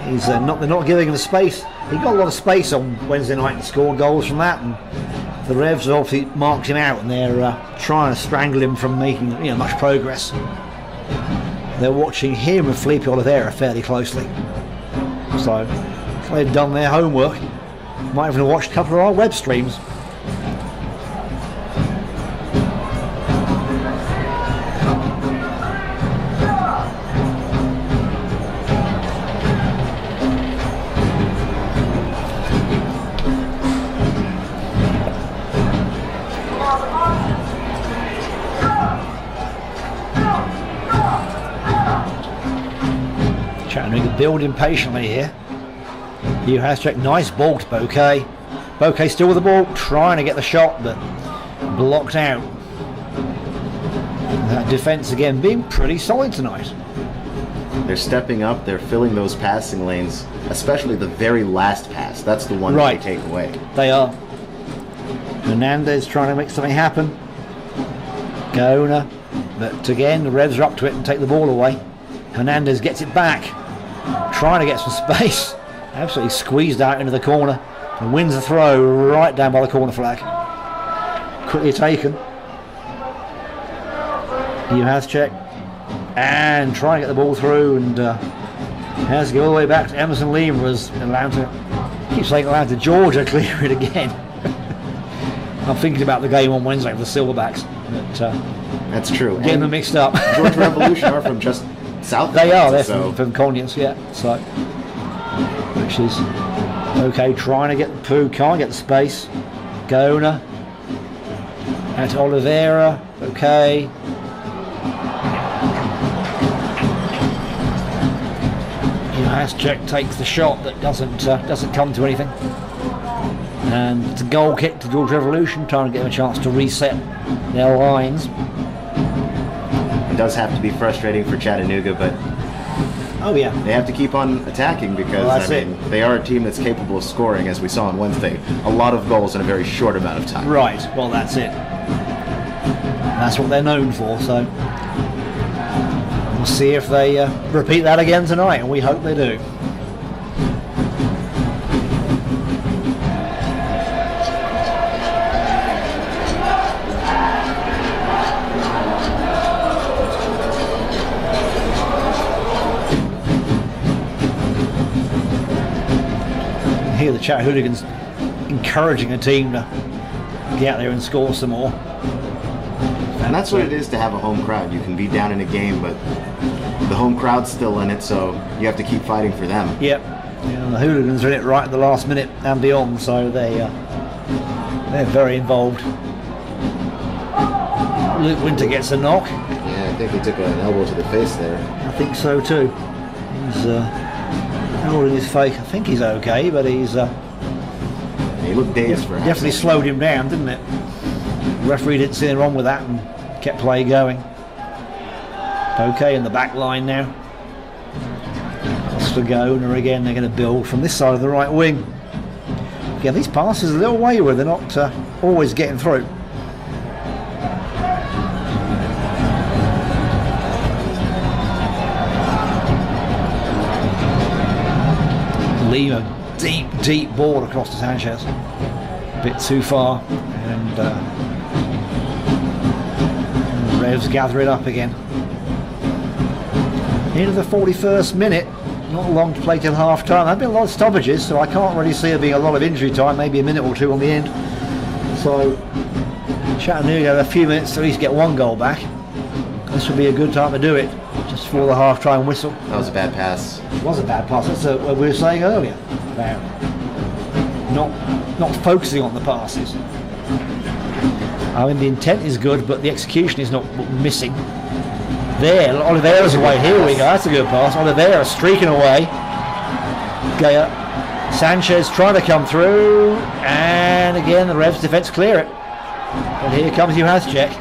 He's they're not giving him the space. He got a lot of space on Wednesday night to score goals from that, and the Revs obviously marked him out, and they're trying to strangle him from making much progress. They're watching him and Felipe Oliveira fairly closely, so they've done their homework. Might even have watched a couple of our web streams. Chattanooga building patiently here. Hugh has checked. Nice ball to Bouquet. Bouquet still with the ball, trying to get the shot, but blocked out. That defense again being pretty solid tonight. They're stepping up. They're filling those passing lanes, especially the very last pass. That's the one that they take away. They are. Hernandez trying to make something happen. Gaona, but again the Revs are up to it and take the ball away. Hernandez gets it back, trying to get some space. Absolutely squeezed out into the corner and wins the throw right down by the corner flag. Quickly taken. Uhazcek and trying to get the ball through, and has to go all the way back to Emerson Lima as Atlanta. Keep saying Atlanta, Georgia clear it again. I'm thinking about the game on Wednesday with the Silverbacks. But, that's true. Getting them mixed up. Georgia Revolution are from just south. They are. They're from Conyers, yeah. So, which is okay. Trying to get the poo, can't get the space. Gaona out to Oliveira. Okay. Uhazcek takes the shot that doesn't come to anything. And it's a goal kick to Georgia Revolution, trying to get them a chance to reset their lines. It does have to be frustrating for Chattanooga, but they have to keep on attacking because they are a team that's capable of scoring, as we saw on Wednesday, a lot of goals in a very short amount of time. Right, well that's it. That's what they're known for, so we'll see if they repeat that again tonight, and we hope they do. Here the Chattanooga's encouraging a team to get out there and score some more. And that's what it is to have a home crowd. You can be down in a game, but the home crowd's still in it, so you have to keep fighting for them. Yep. Yeah, the Hooligans are in it right at the last minute and beyond, so they're very involved. Luke Winter gets a knock. Yeah, I think he took an elbow to the face there. I think so too. He's holding his face. I think he's okay, but he's He looked dazed for a half Definitely second. slowed him down, didn't it? The referee didn't see anything wrong with that and kept play going. Okay, in the back line now. That's to go, and again they're going to build from this side of the right wing. Again, these passes are a little wayward, they're not always getting through. Leave a deep ball across to Sanchez. A bit too far, and the Revs gather it up again. Into the 41st minute, not long to play till half time. There have been a lot of stoppages, so I can't really see there being a lot of injury time, maybe a minute or two on the end. So Chattanooga have a few minutes to at least get one goal back. This would be a good time to do it, just for the half time whistle. That was a bad pass. It was a bad pass. That's what we were saying earlier about not focusing on the passes. I mean, the intent is good, but the execution is not missing. There, Oliveira's away. Here we go. That's a good pass. Oliveira streaking away. Gaya. Sanchez trying to come through, and again the Revs defense clear it. And here comes Juhaszek.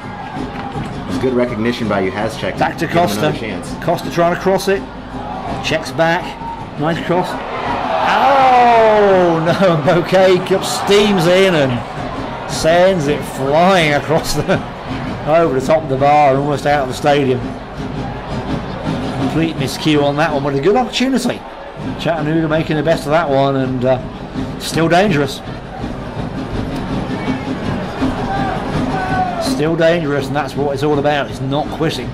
It's good recognition by Juhaszek. Back to Give him Costa. another chance. Costa trying to cross it. Checks back. Nice cross. Oh no! Bouquet steams in and sends it flying across over the top of the bar and almost out of the stadium. Complete miscue on that one, but a good opportunity. Chattanooga making the best of that one, and still dangerous. Still dangerous, and that's what it's all about. It's not quitting.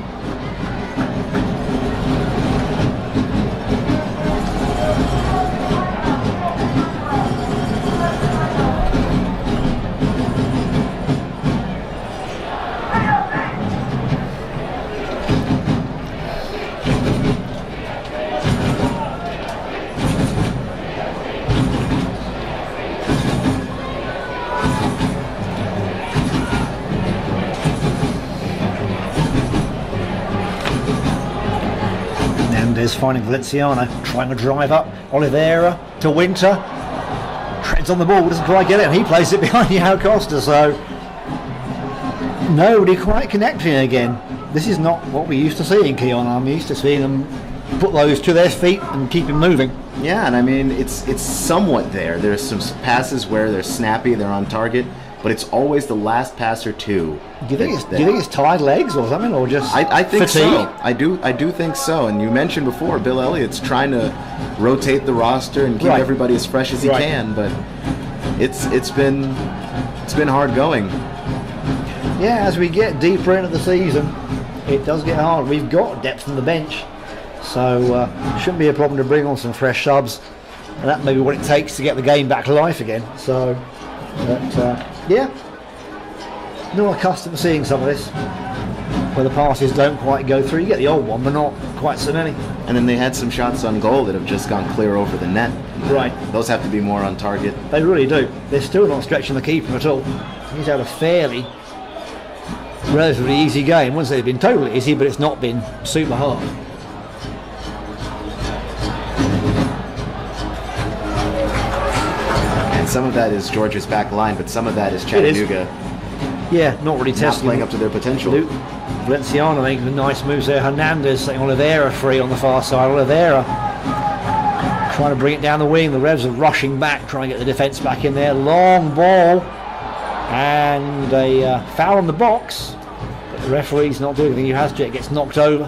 Is finding Valenciano, trying to drive up. Oliveira to Winter, treads on the ball, doesn't quite get it, and he plays it behind João Costa, so nobody quite connecting again. This is not what we used to see in Keon. I'm used to seeing them put those to their feet and keep him moving. Yeah, and I mean, it's somewhat there. There's some passes where they're snappy, they're on target, but it's always the last pass or two. Do you think it's tired legs or something, or just I think fatigue? so. I do think so. And you mentioned before, Bill Elliott's trying to rotate the roster and keep everybody as fresh as he can, but it's been hard going. Yeah, as we get deeper into the season, it does get hard. We've got depth on the bench, so shouldn't be a problem to bring on some fresh subs, and that may be what it takes to get the game back to life again. So, yeah, not accustomed to seeing some of this, where the passes don't quite go through. You get the old one, but not quite so many. And then they had some shots on goal that have just gone clear over the net. Right. Those have to be more on target. They really do. They're still not stretching the keeper at all. He's had a relatively easy game. I wouldn't say it's been totally easy, but it's not been super hard. And some of that is Georgia's back line, but some of that is Chattanooga. Yeah, not really Not testing. playing up to their potential. Valenciano making nice moves there. Hernandez setting Oliveira free on the far side. Oliveira trying to bring it down the wing. The Revs are rushing back, trying to get the defence back in there. Long ball. And a foul on the box. But the referee's not doing anything. Juhaszek gets knocked over.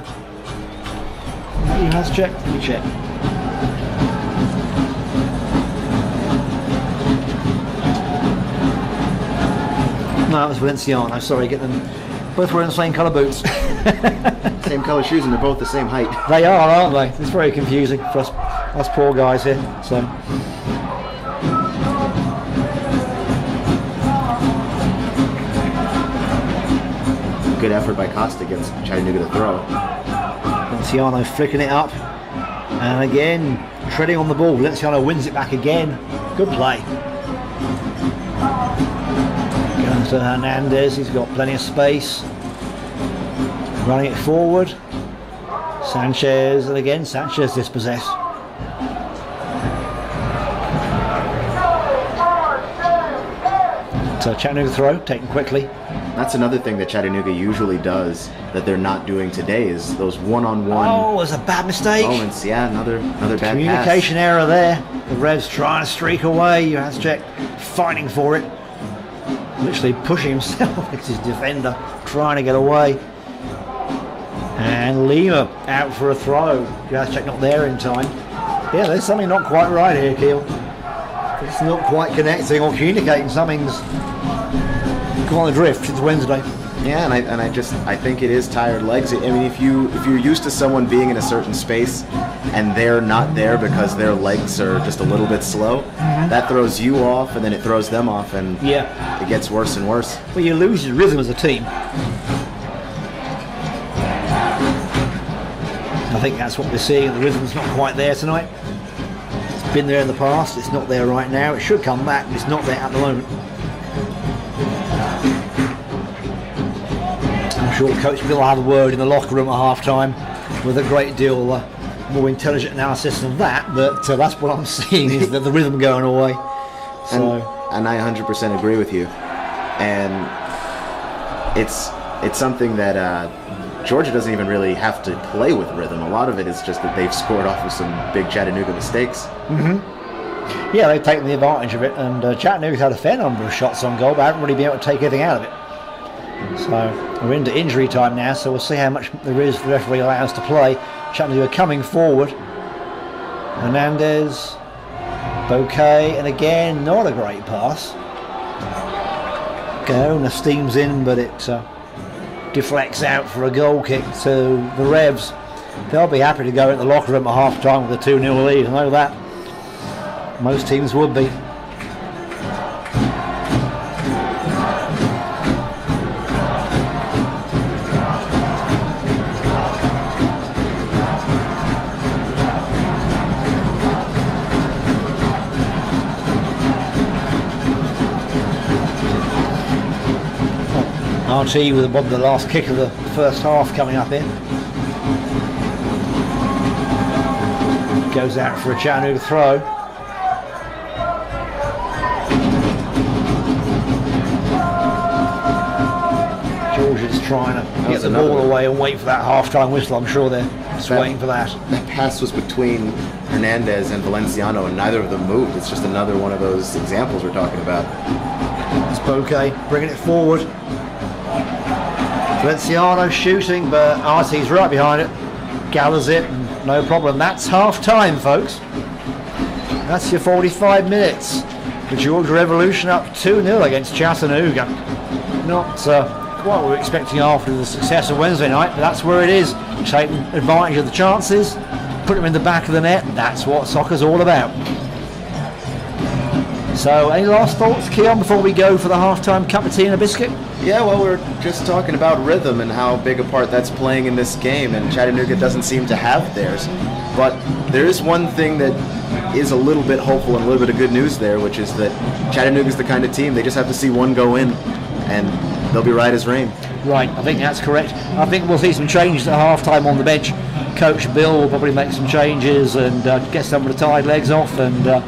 Juhaszek, let me check. No, it was Valenciano. Sorry, get them. Both wearing the same colour boots. Same colour shoes, and they're both the same height. They are, aren't they? It's very confusing for us poor guys here. So. Good effort by Costa against Chattanooga to throw. Valenciano flicking it up. And again, treading on the ball. Valenciano wins it back again. Good play. Goes to Hernandez. He's got plenty of space. Running it forward. Sanchez, and again, Sanchez dispossessed. But Chattanooga throw, taken quickly. That's another thing that Chattanooga usually does that they're not doing today is those one-on-one Oh, it's a bad mistake. moments. Yeah, another bad Communication pass. error there. The Revs trying to streak away. Juhacek fighting for it. Literally pushing himself. It's his defender trying to get away. And Lima out for a throw. Juhacek not there in time. Yeah, there's something not quite right here, Keel. It's not quite connecting or communicating. Something's gone adrift. It's Wednesday. Yeah, and I think it is tired legs. I mean, if you're used to someone being in a certain space and they're not there because their legs are just a little bit slow, that throws you off, and then it throws them off, and it gets worse and worse. Well, you lose your rhythm as a team. I think that's what we're seeing. The rhythm's not quite there tonight. It's been there in the past. It's not there right now. It should come back, but it's not there at the moment. I'm sure Coach Bill will have a word in the locker room at half-time with a great deal more intelligent analysis than that, but that's what I'm seeing is that the rhythm going away. So. And I 100% agree with you. And it's something that Georgia doesn't even really have to play with rhythm. A lot of it is just that they've scored off of some big Chattanooga mistakes. Yeah, they've taken the advantage of it, and Chattanooga's had a fair number of shots on goal, but haven't really been able to take anything out of it. So we're into injury time now, so we'll see how much there is the referee allows to play. Chattanooga coming forward. Hernandez, Bouquet, and again, not a great pass. Gaona steams in, but it deflects out for a goal kick to the Revs. They'll be happy to go in the locker room at half time with a 2-0 lead. I know that. Most teams would be. RT with the last kick of the first half coming up in. Goes out for a Chattanooga throw. Georgia's trying to get the ball away and wait for that half-time whistle. I'm sure they're just waiting for that. That pass was between Hernandez and Valenciano, and neither of them moved. It's just another one of those examples we're talking about. It's Bouquet bringing it forward. Valenciano shooting, but RT's right behind it. Gathers it, and no problem. That's half-time, folks. That's your 45 minutes. The Georgia Revolution up 2-0 against Chattanooga. Not what we were expecting after the success of Wednesday night, but that's where it is. Taking advantage of the chances, put them in the back of the net. That's what soccer's all about. So, any last thoughts, Keon, before we go for the half-time cup of tea and a biscuit? Yeah, well, we're just talking about rhythm and how big a part that's playing in this game, and Chattanooga doesn't seem to have theirs. But there is one thing that is a little bit hopeful and a little bit of good news there, which is that Chattanooga's the kind of team, they just have to see one go in, and they'll be right as rain. Right, I think that's correct. I think we'll see some changes at half-time on the bench. Coach Bill will probably make some changes and get some of the tired legs off, and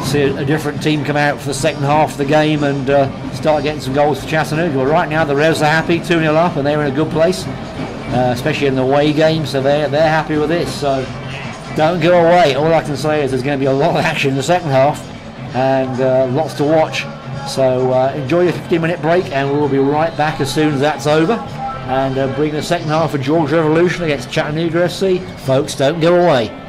see a different team come out for the second half of the game and start getting some goals for Chattanooga. Well, right now the Revs are happy, 2-0 up, and they're in a good place, especially in the away game, so they're happy with this. So don't go away. All I can say is there's going to be a lot of action in the second half and lots to watch. So enjoy your 15-minute break, and we'll be right back as soon as that's over and bring the second half of Georgia Revolution against Chattanooga FC. Folks, don't go away.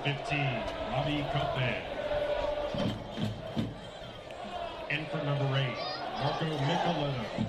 15, Robbie Cope. And for number 8, Marco Micheletto.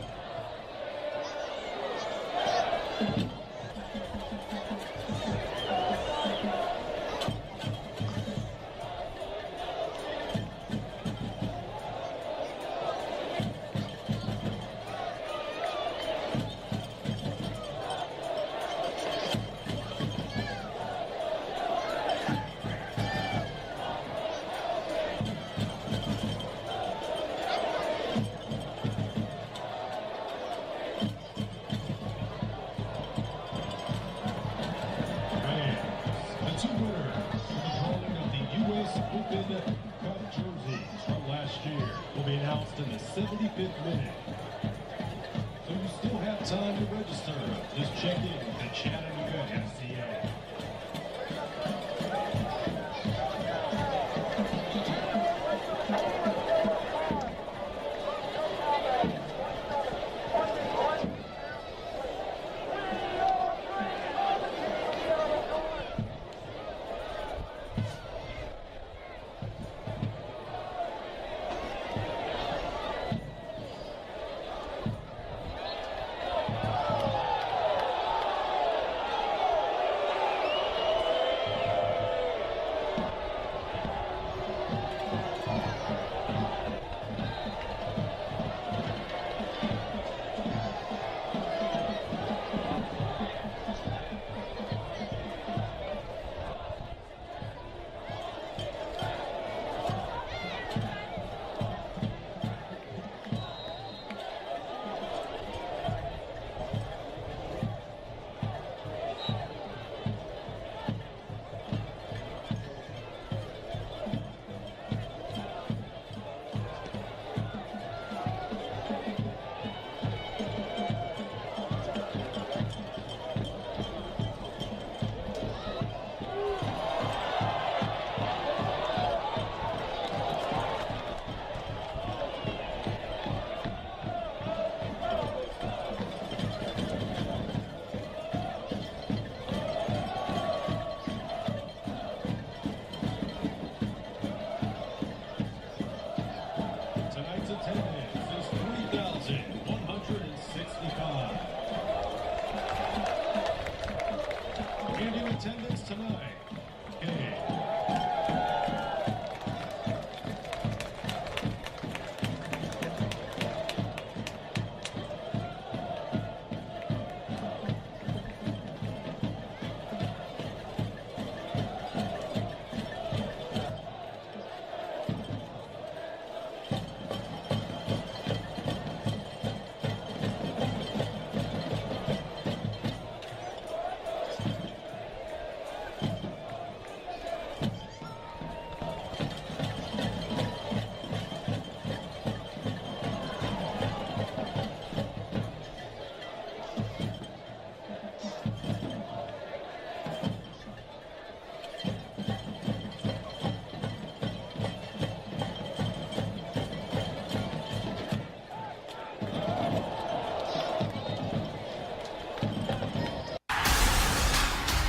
Will be announced in the 75th minute. So you still have time to register. Just check in at Chattanooga FCA. Attendance tonight. Okay.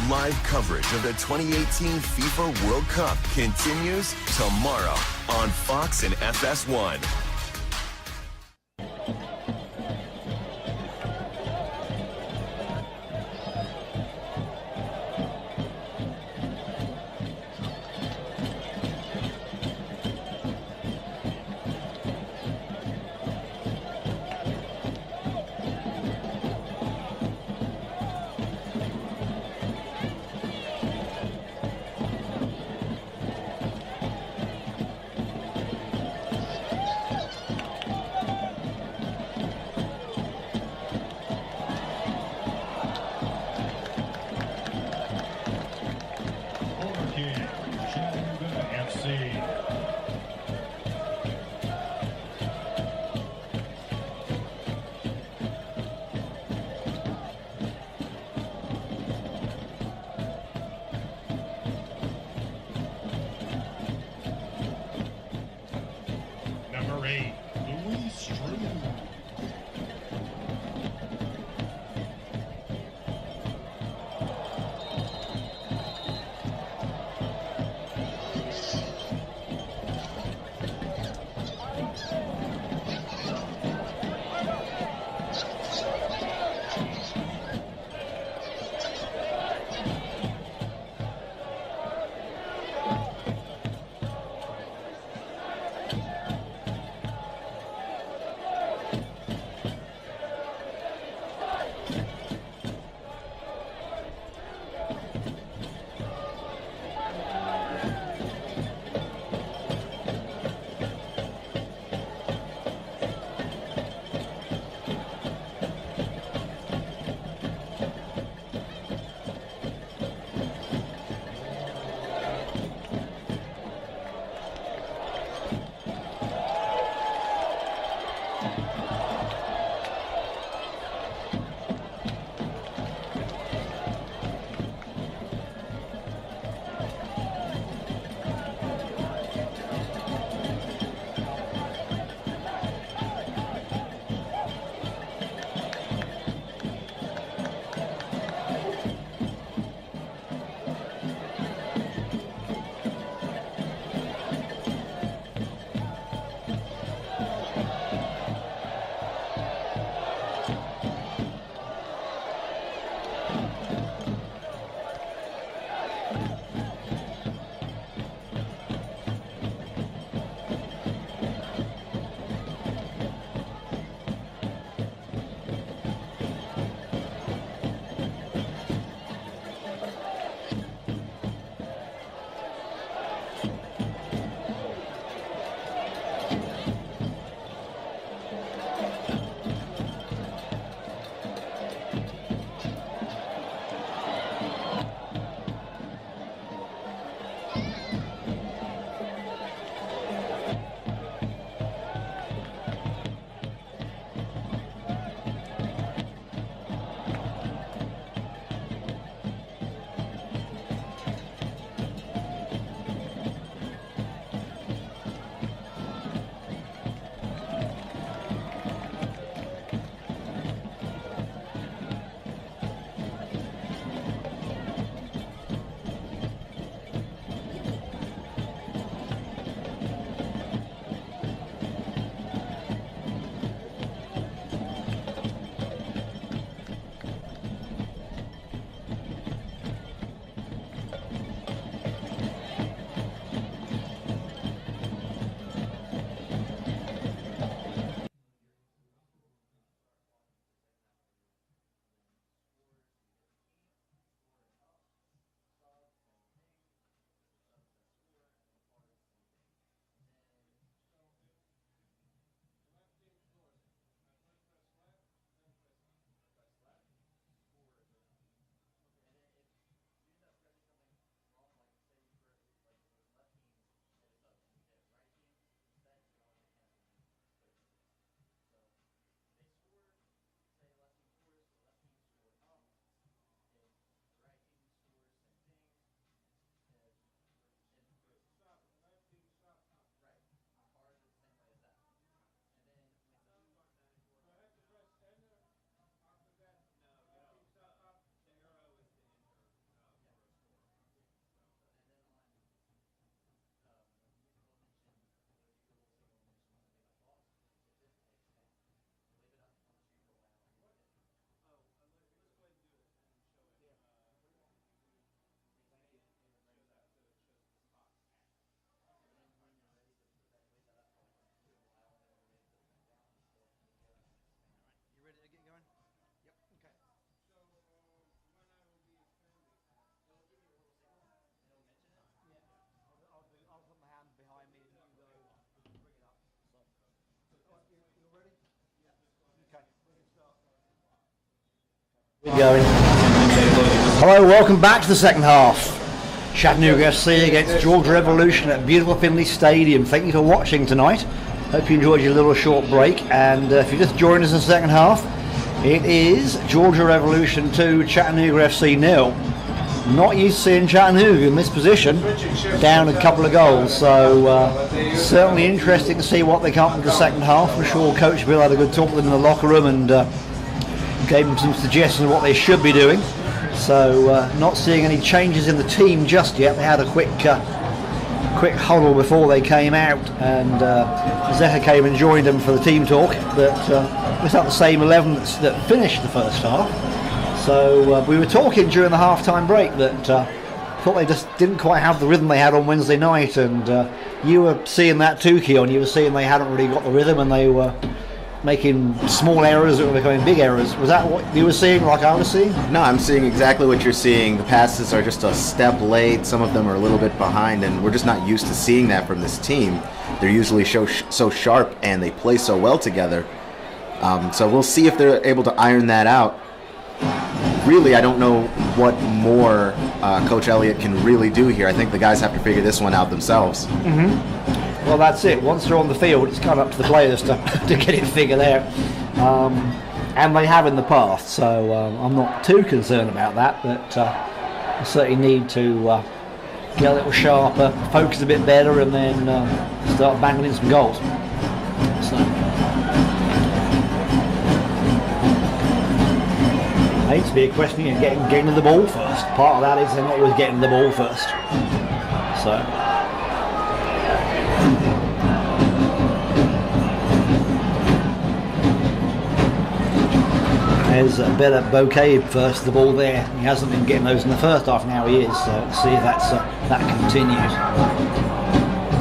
Live coverage of the 2018 FIFA World Cup continues tomorrow on Fox and FS1. We're going. Hello, welcome back to the second half. Chattanooga FC against Georgia Revolution at beautiful Finley Stadium. Thank you for watching tonight. Hope you enjoyed your little short break. And if you just joined us in the second half, it is Georgia Revolution 2, Chattanooga FC 0. Not used to seeing Chattanooga in this position, down a couple of goals. So certainly interesting to see what they come up with the second half. I'm sure Coach Bill had a good talk with them in the locker room and gave them some suggestions of what they should be doing. So not seeing any changes in the team just yet. They had a quick huddle before they came out, and Zeka came and joined them for the team talk. But it's not the same 11 that finished the first half. So we were talking during the half-time break that thought they just didn't quite have the rhythm they had on Wednesday night, and you were seeing that too, Keon. You were seeing they hadn't really got the rhythm, and they were making small errors that were becoming big errors. Was that what you were seeing, like I was seeing? No, I'm seeing exactly what you're seeing. The passes are just a step late. Some of them are a little bit behind, and we're just not used to seeing that from this team. They're usually so sharp, and they play so well together. So we'll see if they're able to iron that out. Really, I don't know what more Coach Elliott can really do here. I think the guys have to figure this one out themselves. Well, that's it. Once they're on the field, it's kind of up to the players to get it figured out. And they have in the past, so I'm not too concerned about that, but I certainly need to get a little sharper, focus a bit better, and then start banging in some goals. So, I think to be a question of getting the ball first. Part of that is they're not always getting the ball first. So. There's a better bouquet first, the ball there. He hasn't been getting those in the first half, now he is. So let's see if that continues.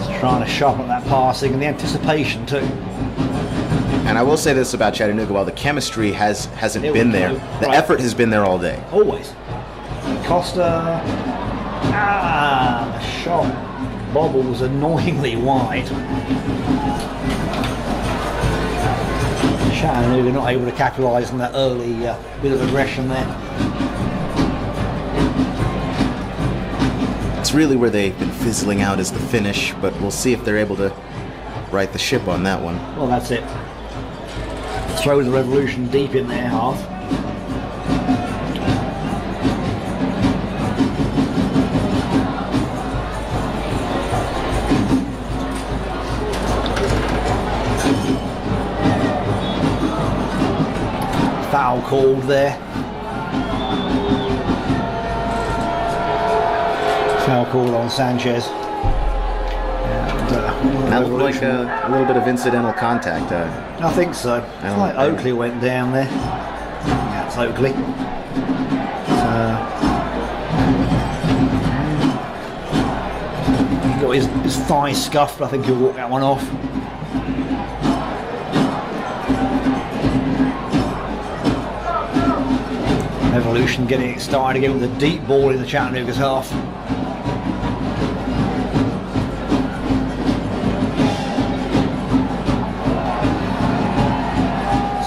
He's trying to sharpen that passing and the anticipation too. And I will say this about Chattanooga: while the chemistry hasn't been there, the effort has been there all day. Always. Costa. The shot bobbles annoyingly wide. Chattanooga not able to capitalise on that early bit of aggression there. It's really where they've been fizzling out is the finish, but we'll see if they're able to right the ship on that one. Well, that's it. Throw the Revolution deep in their half. Foul called there. Foul called on Sanchez. And, that looked like a little bit of incidental contact. I think so. It's like Oakley went down there. That's Oakley. He got his thigh scuffed. I think he'll walk that one off. Revolution getting it started again with a deep ball in the Chattanooga's half.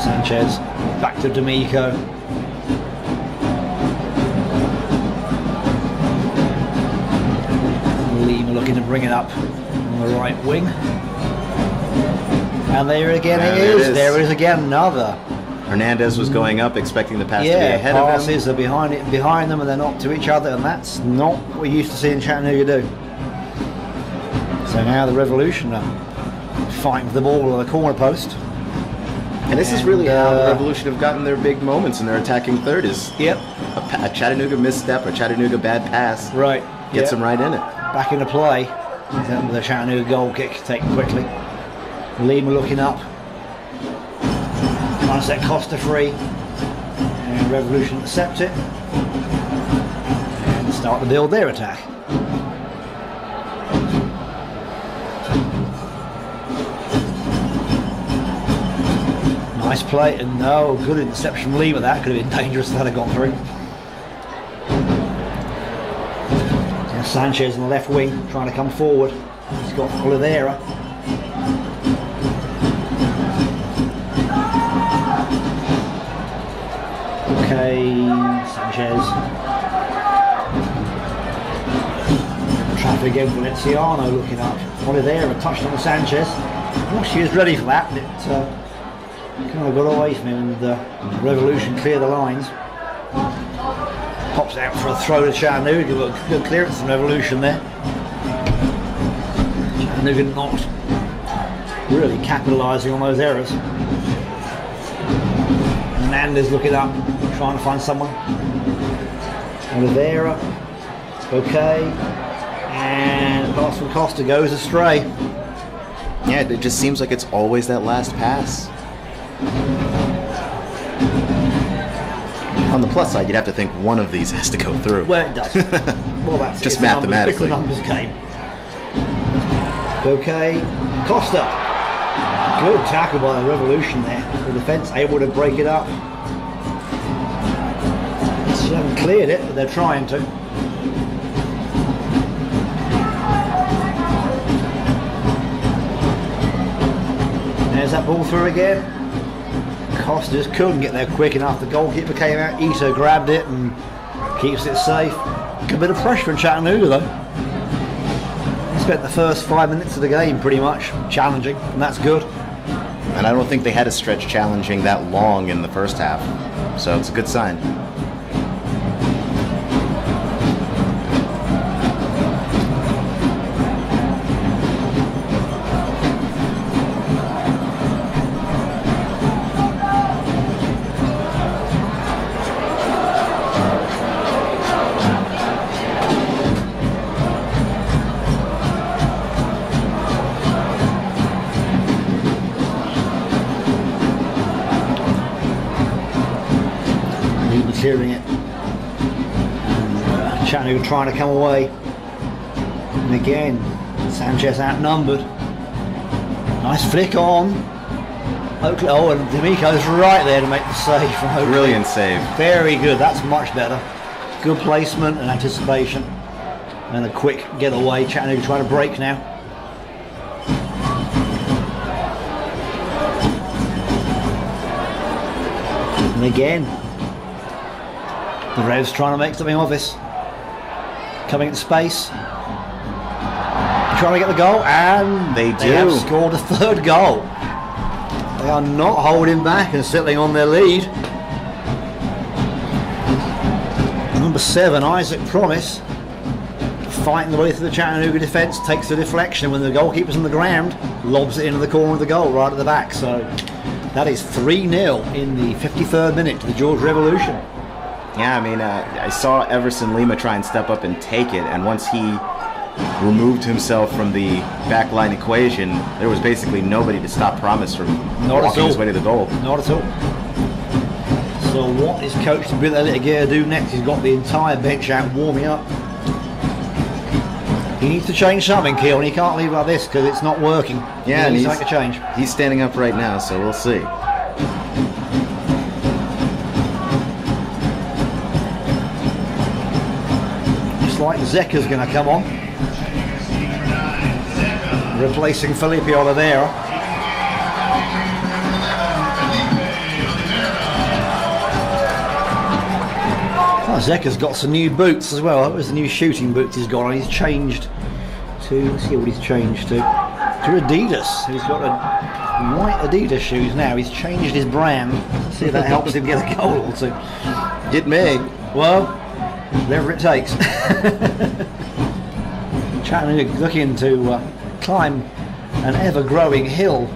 Sanchez back to D'Amico. Lima looking to bring it up on the right wing. And there again it is. There is again another. Hernandez was going up, expecting the pass to be ahead of him. Passes are behind them, and they're not to each other, and that's not what we used to see in Chattanooga do. So now the Revolution are fighting for the ball on the corner post. And this is really how the Revolution have gotten their big moments in their attacking third is a Chattanooga misstep, a Chattanooga bad pass. Right. Gets them right in it. Back into play. With a Chattanooga goal kick taken quickly. Lima looking up. Trying to set Costa free. And Revolution accept it. And start to build their attack. Nice play, and no, good interception from Lima. That could have been dangerous if that had gone through. And Sanchez on the left wing trying to come forward. He's got Oliveira. Okay, Sanchez. Traffic again, Valenciano looking up. Oliveira touched on Sanchez. Well, she was ready for that, but it kind of got away from him, and Revolution cleared the lines. Pops out for a throw to Chattanooga. Good clearance from Revolution there. Chattanooga not really capitalising on those errors. Hernandez looking up, trying to find someone. Oliveira, okay, and pass from Costa goes astray. Yeah, it just seems like it's always that last pass. On the plus side, you'd have to think one of these has to go through. Well, it does. Well, that's just mathematically. The numbers came. Okay, Costa. Good tackle by the Revolution there. The defence able to break it up. They haven't cleared it, but they're trying to. There's that ball through again. Costa just couldn't get there quick enough. The goalkeeper came out, Ito grabbed it and keeps it safe. Good bit of pressure in Chattanooga though. He spent the first 5 minutes of the game pretty much challenging, and that's good. And I don't think they had a stretch challenging that long in the first half, so it's a good sign. Clearing it, and Chattanooga trying to come away, and again Sanchez outnumbered. Nice flick on Oakley. Oh, and D'Amico's right there to make the save from Oakley. Brilliant save. Very good. That's much better. Good placement and anticipation, and a quick getaway. Chattanooga trying to break now. And again the Revs trying to make something of this. Coming into space. Trying to get the goal, and they have scored a third goal. They are not holding back and settling on their lead. Number 7, Isaac Promise, fighting the way through the Chattanooga defence, takes the deflection when the goalkeeper's on the ground, lobs it into the corner of the goal right at the back. So that is 3-0 in the 53rd minute to the George Revolution. Yeah, I mean, I saw Everson Lima try and step up and take it, and once he removed himself from the backline equation, there was basically nobody to stop Promise from walking his way to the goal. Not at all. So what is Coach Billy do next? He's got the entire bench out warming up. He needs to change something, Keelan. He can't leave like this because it's not working. Yeah, he needs to make a change. He's standing up right now, so we'll see. Like Zeka's going to come on, replacing Felipe Oliveira. Oh, Zeka's got some new boots as well. That was the new shooting boots he's got on. He's changed to, let's see what he's changed to Adidas. He's got a white Adidas shoes now. He's changed his brand. Let's see if that helps him get a goal or two. It may. Well, whatever it takes. Chattanooga looking to climb an ever-growing hill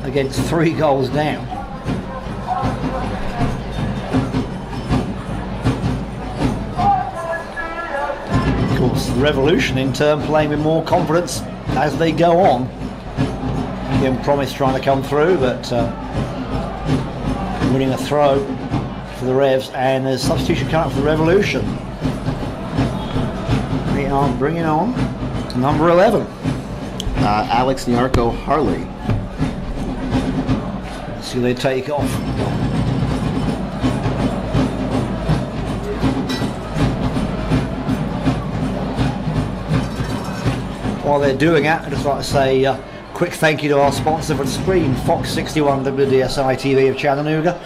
against 3 goals down. Of course, the Revolution in turn playing with more confidence as they go on. Again, Promise trying to come through, but winning a throw for the Revs, and there's substitution coming up for the Revolution. They are bringing on number 11. Alex Nyarko Harley. Let's see who they take off. While they're doing that, I'd just like to say a quick thank you to our sponsor for the screen, Fox 61 WDSI TV of Chattanooga.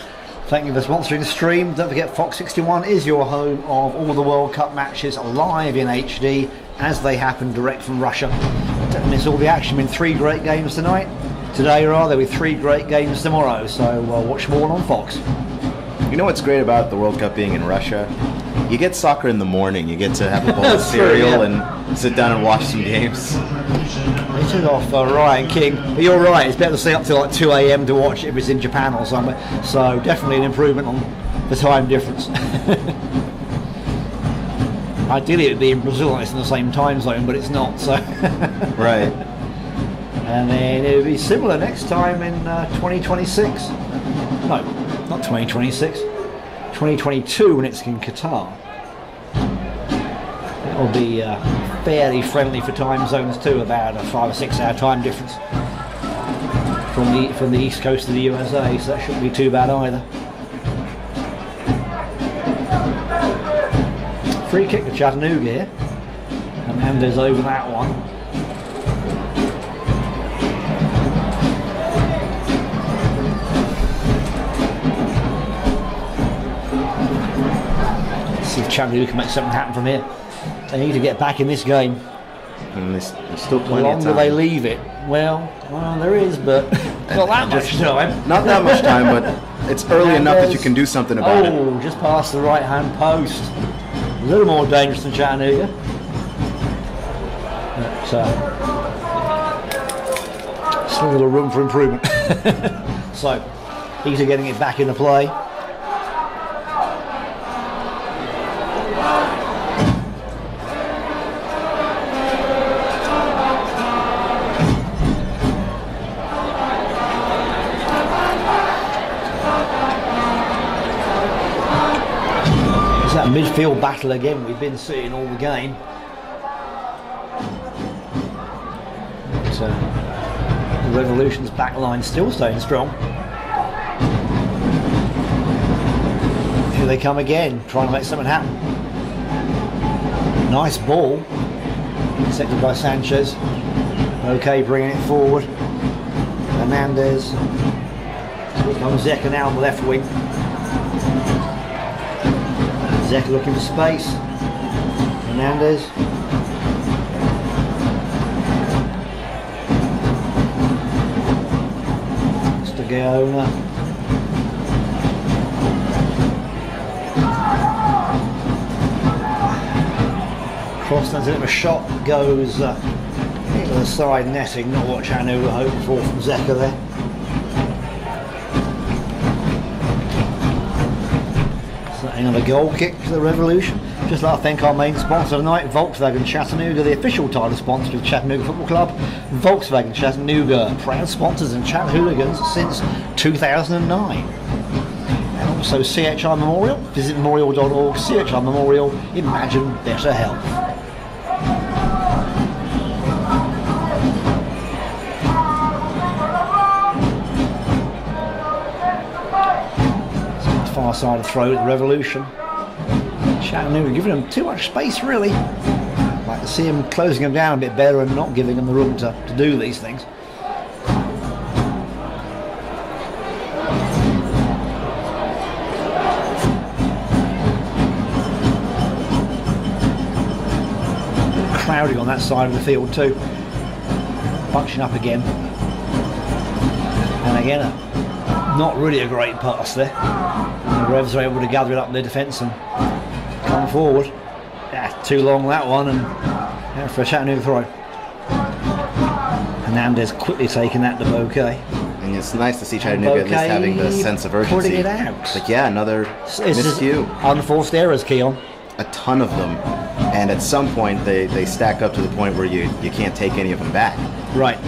Thank you for sponsoring the stream. Don't forget, Fox 61 is your home of all the World Cup matches live in HD as they happen direct from Russia. Don't miss all the action. In 3 great games tonight. Today, there'll be 3 great games tomorrow. So watch more on Fox. You know what's great about the World Cup being in Russia? You get soccer in the morning. You get to have a bowl of cereal and sit down and watch some games. They took off Ryan King. But you're right, it's better to stay up till like 2 a.m. to watch it if it's in Japan or somewhere. So definitely an improvement on the time difference. Ideally it would be in Brazil, it's in the same time zone, but it's not. So right. And then it would be similar next time in 2026. No, not 2026. 2022 when it's in Qatar. It'll be fairly friendly for time zones too, about a 5 or 6 hour time difference from the east coast of the USA, so that shouldn't be too bad either. Free kick to Chattanooga here, and Mendes over that one. See if Chattanooga can make something happen from here. They need to get back in this game. And there's still The plenty of longer time. they leave it, well, there is, but not that much time. Not that much time, but it's early enough that you can do something about it. Just past the right-hand post. A little more dangerous than Chattanooga. But still a little room for improvement. So, these are getting it back into play. That midfield battle again we've been seeing all the game. But, the Revolution's back line still staying strong. Here they come again, trying to make something happen. Nice ball, intercepted by Sanchez. Okay, bringing it forward. Hernandez. Here comes Zeka now on the left wing. Zeka looking for space. Hernandez. Stagaona. Cross, there's a bit of a shot, goes into the side netting, not what Chattanooga hoped for from Zeka there. Another goal kick for the Revolution. Just like to thank our main sponsor tonight, Volkswagen Chattanooga, the official title sponsor of Chattanooga Football Club. Volkswagen Chattanooga, proud sponsors and Chat-Hooligans since 2009. And also CHI Memorial. Visit memorial.org, CHI Memorial, imagine better health. Far side of throw at the Revolution. Chattanooga giving them too much space, really. I'd like to see them closing them down a bit better and not giving them the room to do these things. Crowding on that side of the field too. Bunching up again. And again, not really a great pass there. And the Revs are able to gather it up in their defence and come forward. Yeah, too long that one, and yeah, for a Chattanooga throw. Hernandez quickly taking that to Bouquet. And it's nice to see Chattanooga at least having the sense of urgency. Putting it out. Like, yeah, another miscue. Unforced errors, Keon. A ton of them. And at some point, they stack up to the point where you can't take any of them back. Right.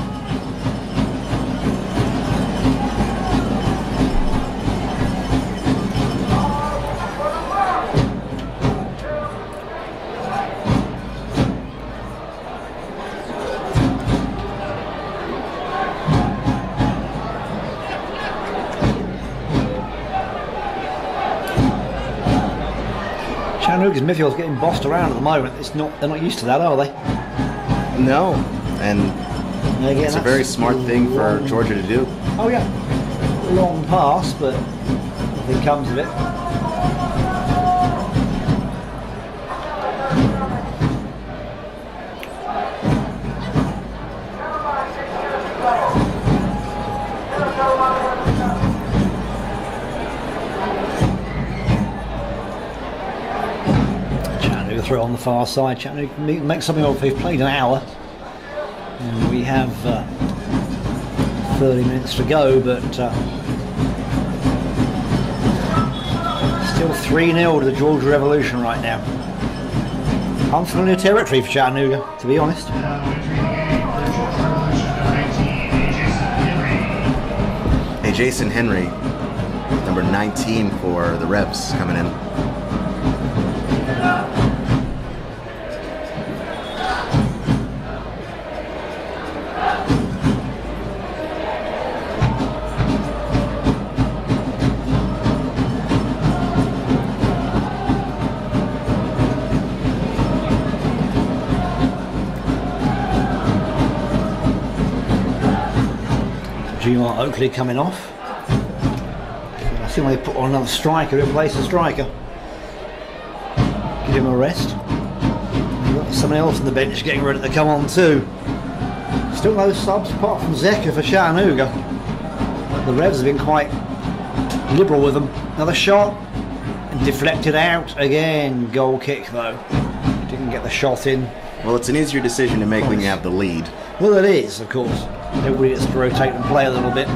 Chattanooga's midfield's getting bossed around at the moment. They're not used to that, are they? No, and it's a very smart thing for Georgia to do. Oh yeah, long pass, but nothing comes of it. Chattanooga throw on the far side. Chattanooga makes something of it. They've played an hour. And we have 30 minutes to go, but still 3-0 to the Georgia Revolution right now. Unfamiliar territory for Chattanooga, to be honest. Hey, Jason Henry, number 19 for the Revs, coming in. Gmar Oakley coming off. I think they put on another striker, replace the striker. Give him a rest. You've got someone else on the bench getting ready to come on too. Still no subs apart from Zeka for Chattanooga. The Revs have been quite liberal with them. Another shot and deflected out again. Goal kick though. Didn't get the shot in. Well, it's an easier decision to make when you have the lead. Well, it is, of course. Everybody gets to rotate and play a little bit.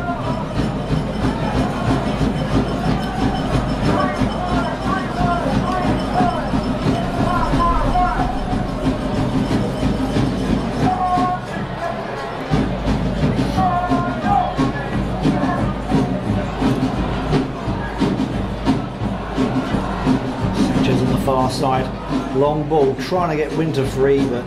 Sanchez on the far side. Long ball, trying to get Winter free, but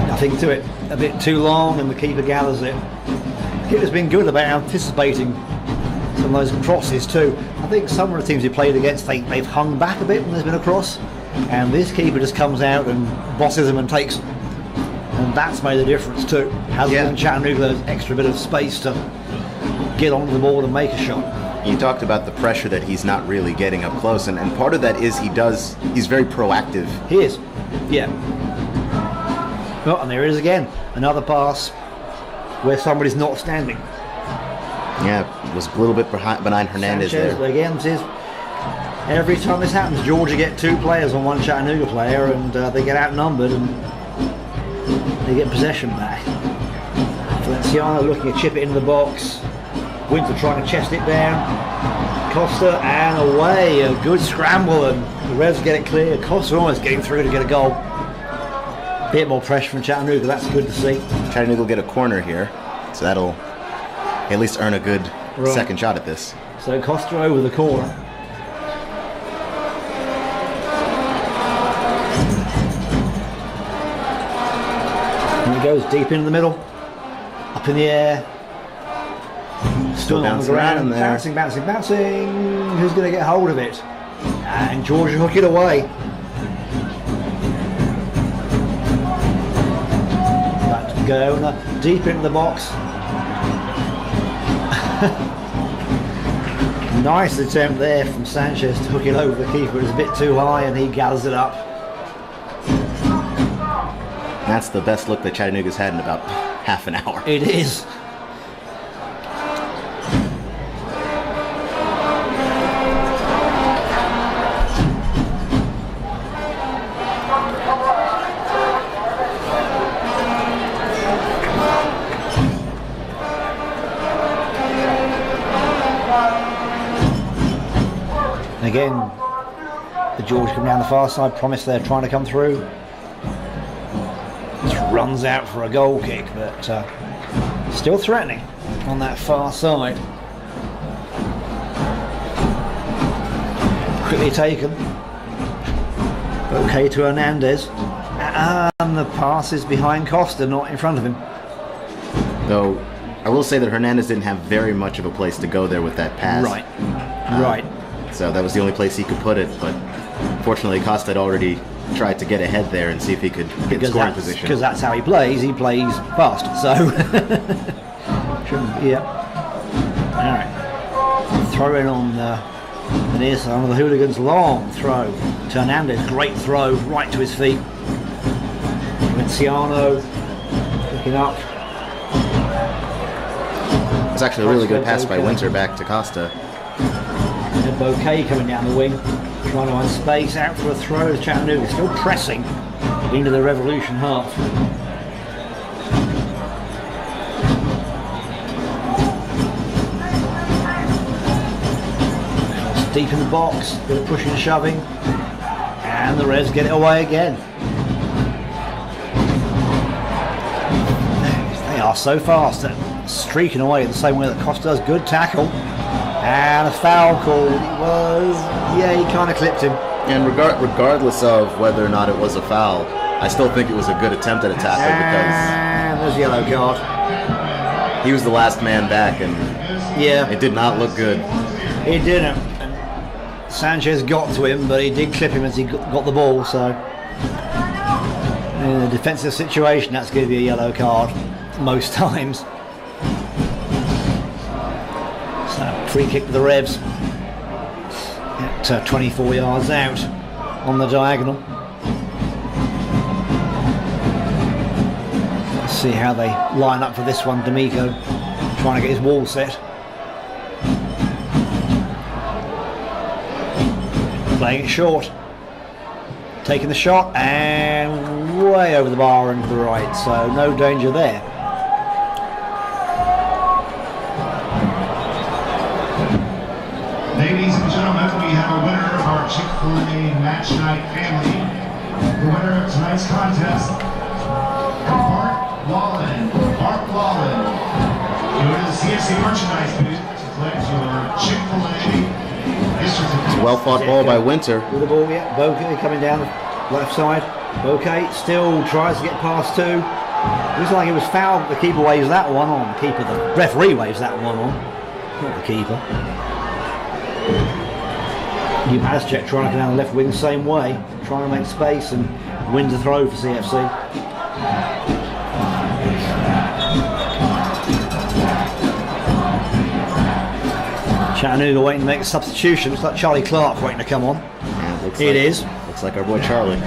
nothing to it. A bit too long, and the keeper gathers it. The keeper's been good about anticipating some of those crosses too. I think some of the teams he played against, they've hung back a bit when there's been a cross, and this keeper just comes out and bosses them and takes them. And that's made a difference too. Has given Chattanooga that extra bit of space to get onto the ball and make a shot. You talked about the pressure that he's not really getting up close, and part of that is he's very proactive. He is, yeah. Oh, and there it is again. Another pass where somebody's not standing. Yeah, it was a little bit behind Hernandez Sanchez, there. Again, every time this happens, Georgia get 2 players on one Chattanooga player, and they get outnumbered and they get possession back. Valenciano looking to chip it into the box. Winter trying to chest it down. Costa and away. A good scramble, and the Revs get it clear. Costa almost getting through to get a goal. Bit more pressure from Chattanooga, that's good to see. Chattanooga will get a corner here, so that'll at least earn a good second shot at this. So Costa over the corner. And he goes deep into the middle, up in the air, still on the ground, bouncing. Who's going to get hold of it? And Georgia hook it away. Go deep into the box. Nice attempt there from Sanchez to hook it over the keeper. It was a bit too high and he gathers it up. That's the best look that Chattanooga's had in about half an hour. It is. Again, the George coming down the far side, promise they're trying to come through. Just runs out for a goal kick, but still threatening on that far side. Quickly taken. Okay to Hernandez. And the pass is behind Costa, not in front of him. Though, I will say that Hernandez didn't have very much of a place to go there with that pass. Right. Right. So that was the only place he could put it, but fortunately Costa had already tried to get ahead there and see if he could get in scoring position. Because that's how he plays fast, so... yeah. Alright. throw in on the near side. One of the hooligans, long throw to Hernandez, great throw right to his feet. Menciano picking up. It's actually a really good pass by Winter back to Costa. And Bouquet coming down the wing, trying to find space out for a throw to Chattanooga, still pressing into the Revolution half. Deep in the box, bit of pushing and shoving, and the Revs get it away again. They are so fast at streaking away the same way that Costa does. Good tackle, and a foul called. He kind of clipped him. And regardless of whether or not it was a foul, I still think it was a good attempt at a tackle And there's a yellow card. because he was the last man back, and it did not look good. It didn't. Sanchez got to him, but he did clip him as he got the ball, so in a defensive situation that's going to be a yellow card most times. So free kick to the Revs at 24 yards out on the diagonal. Let's see how they line up for this one. D'Amico trying to get his wall set. Playing it short, taking the shot and way over the bar and to the right, so no danger there. Ladies and gentlemen, we have a winner of our Chick-fil-A Match Night family. The winner of tonight's contest, Bart Wallen. Bart Wallen. Go to the CFC merchandise booth to collect your Chick-fil-A. Well fought ball by Winter. With the ball, Bouquet coming down the left side. Bouquet still tries to get past two. Looks like it was fouled. The keeper waves that one on. The referee waves that one on. Not the keeper. Pascek trying to go down the left wing the same way. Trying to make space and win the throw for CFC. Chattanooga waiting to make a substitution. Looks like Charlie Clark waiting to come on. Yeah, Looks like our boy Charlie.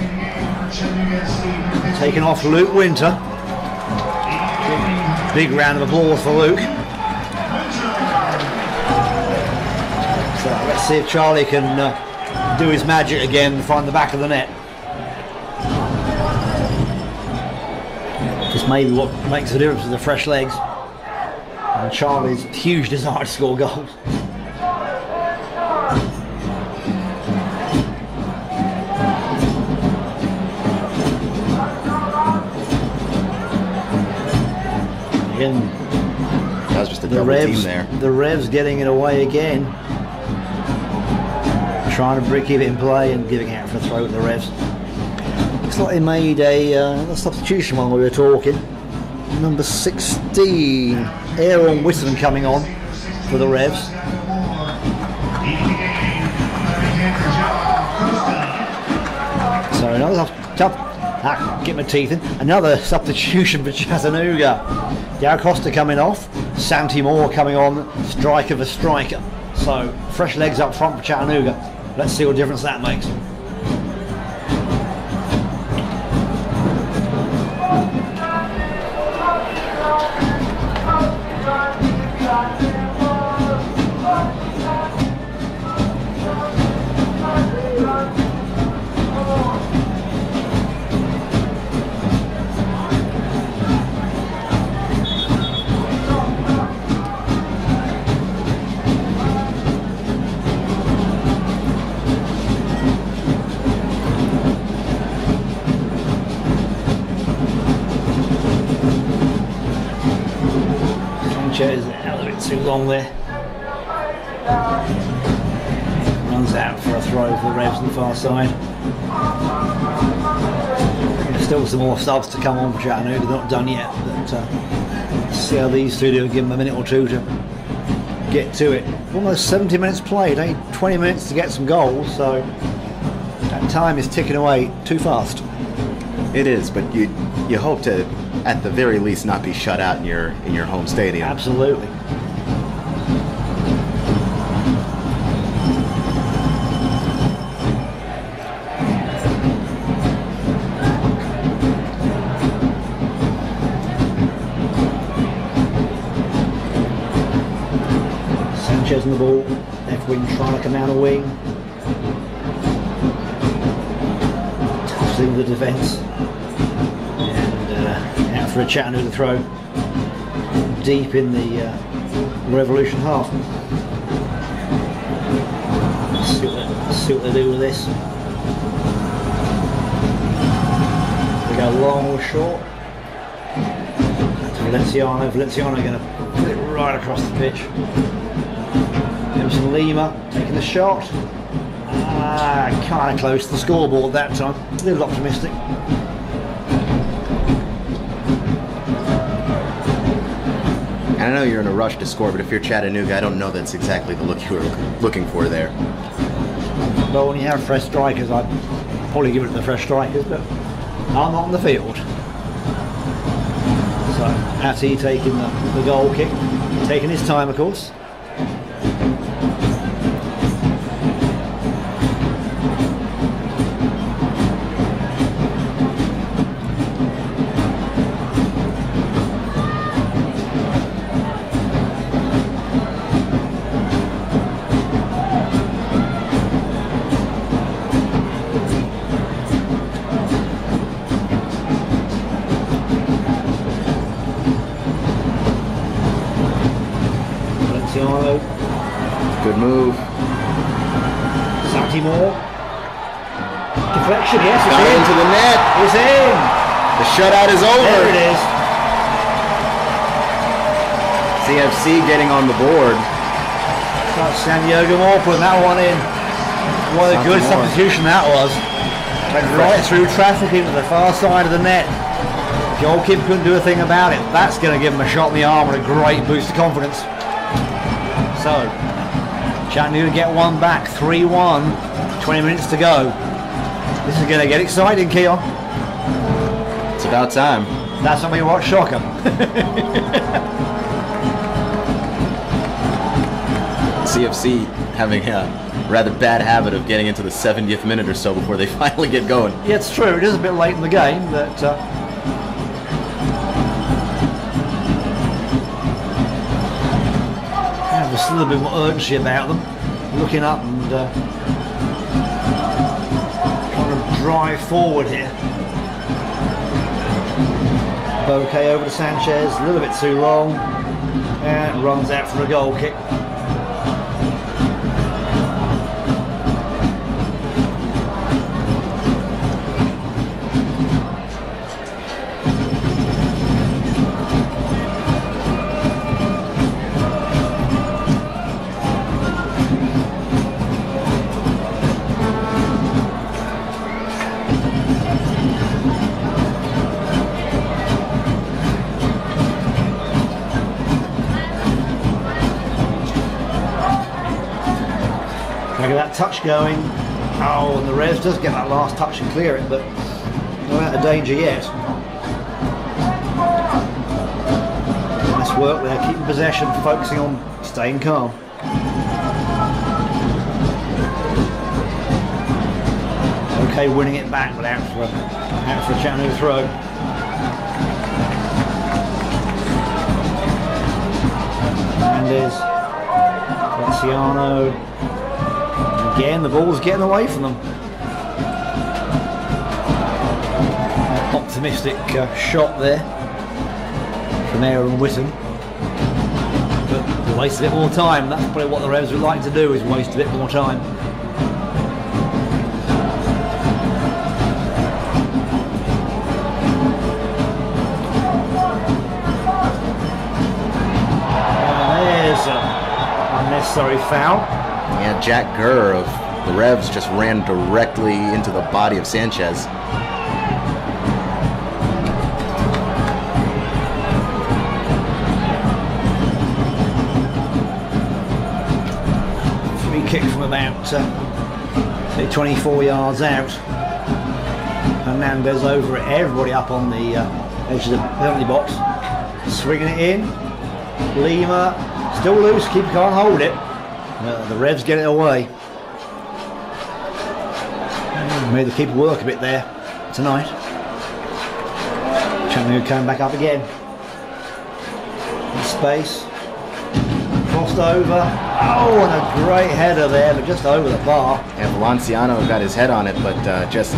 Taking off Luke Winter. Big round of applause for Luke. So let's see if Charlie can do his magic again and find the back of the net. Just maybe what makes the difference with the fresh legs and Charlie's huge desire to score goals. Again, that was just a double team there. The Revs getting it away again. Trying to keep it in play and giving out for a throw at the Revs. Looks like they made a substitution while we were talking. Number 16, Aaron Whitton coming on for the Revs. So another get my teeth in. Another substitution for Chattanooga. Dow Costa coming off, Santi Moore coming on, striker for striker. So fresh legs up front for Chattanooga. Let's see what difference that makes. Is a bit too long there. Runs out for a throw for the Revs on the far side. There's still some more subs to come on for Chattanooga. They're not done yet, but see how these two do. Give them a minute or two to get to it. Almost 70 minutes played, 20 minutes to get some goals, so that time is ticking away too fast. It is, but you hope to, at the very least, not be shut out in your home stadium. Absolutely. Sanchez on the ball. Left wing trying to come down the wing. Touching the defence. And out for a Chattanooga throw. Deep in the Revolution half. See what they do with this. They go long or short. Valenciano going to put it right across the pitch. Emerson Lima taking the shot. Kind of close to the scoreboard that time. A little optimistic. I know you're in a rush to score, but if you're Chattanooga, I don't know that's exactly the look you were looking for there. Well, when you have fresh strikers, I'd probably give it to the fresh strikers, but I'm not on the field. So, Hattie taking the goal kick, taking his time, of course. Good move. Santi Moore. Deflection, yes, Got into the net. It's in. The shutout is over. There it is. CFC getting on the board. That's Santiago Moore putting that one in. What a good substitution that was. Went right through traffic into the far side of the net. Goalkeeper couldn't do a thing about it. That's going to give him a shot in the arm and a great boost of confidence. So, Chattanooga get one back, 3-1, 20 minutes to go. This is going to get exciting, Keon. It's about time. That's something you watch Shocker. CFC having a rather bad habit of getting into the 70th minute or so before they finally get going. Yeah, it's true. It is a bit late in the game, but there's a little bit more urgency about them. Looking up and trying to drive forward here. Bouquet over to Sanchez, a little bit too long, and runs out for a goal kick. Get that touch going. Oh, and the Revs does get that last touch and clear it, but not out of danger yet. Nice work there, keeping possession, focusing on staying calm. Okay, winning it back, but out for a Chattanooga throw. Mendes, Graciano. Again, the ball's getting away from them. An optimistic shot there from Aaron Whitten, but waste a bit more time. That's probably what the Revs would like to do, is waste a bit more time. There's an unnecessary foul. Yeah, Jack Gurr of the Revs just ran directly into the body of Sanchez. Free kick from about, say, 24 yards out. Hernandez over it, everybody up on the edge of the penalty box. Swinging it in. Lima, still loose, keeper can't hold it. The Revs get it away. Made the keeper work a bit there tonight. Chattanooga coming back up again. In space. crossed over. Oh, and a great header there, but just over the bar. And Valenciano got his head on it, but just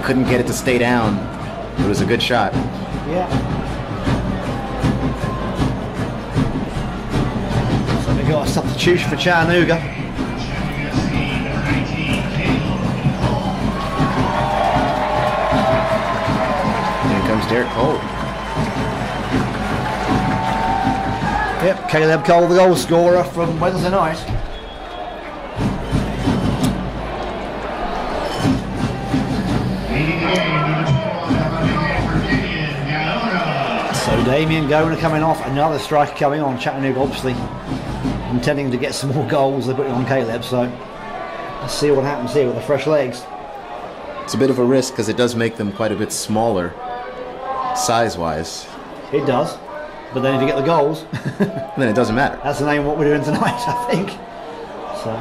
couldn't get it to stay down. It was a good shot. Yeah. So we got a substitution for Chattanooga. Here comes Derek Cole. Yep, Caleb Cole, the goal scorer from Wednesday night. Leading the game, number 21, for Damien Gaona. So Damien Gona coming off, another striker coming on. Chattanooga obviously intending to get some more goals. They put it on Caleb, so let's see what happens here with the fresh legs. It's a bit of a risk because it does make them quite a bit smaller, size-wise. It does, but then if you get the goals, Then it doesn't matter. that's the name of what we're doing tonight, I think. So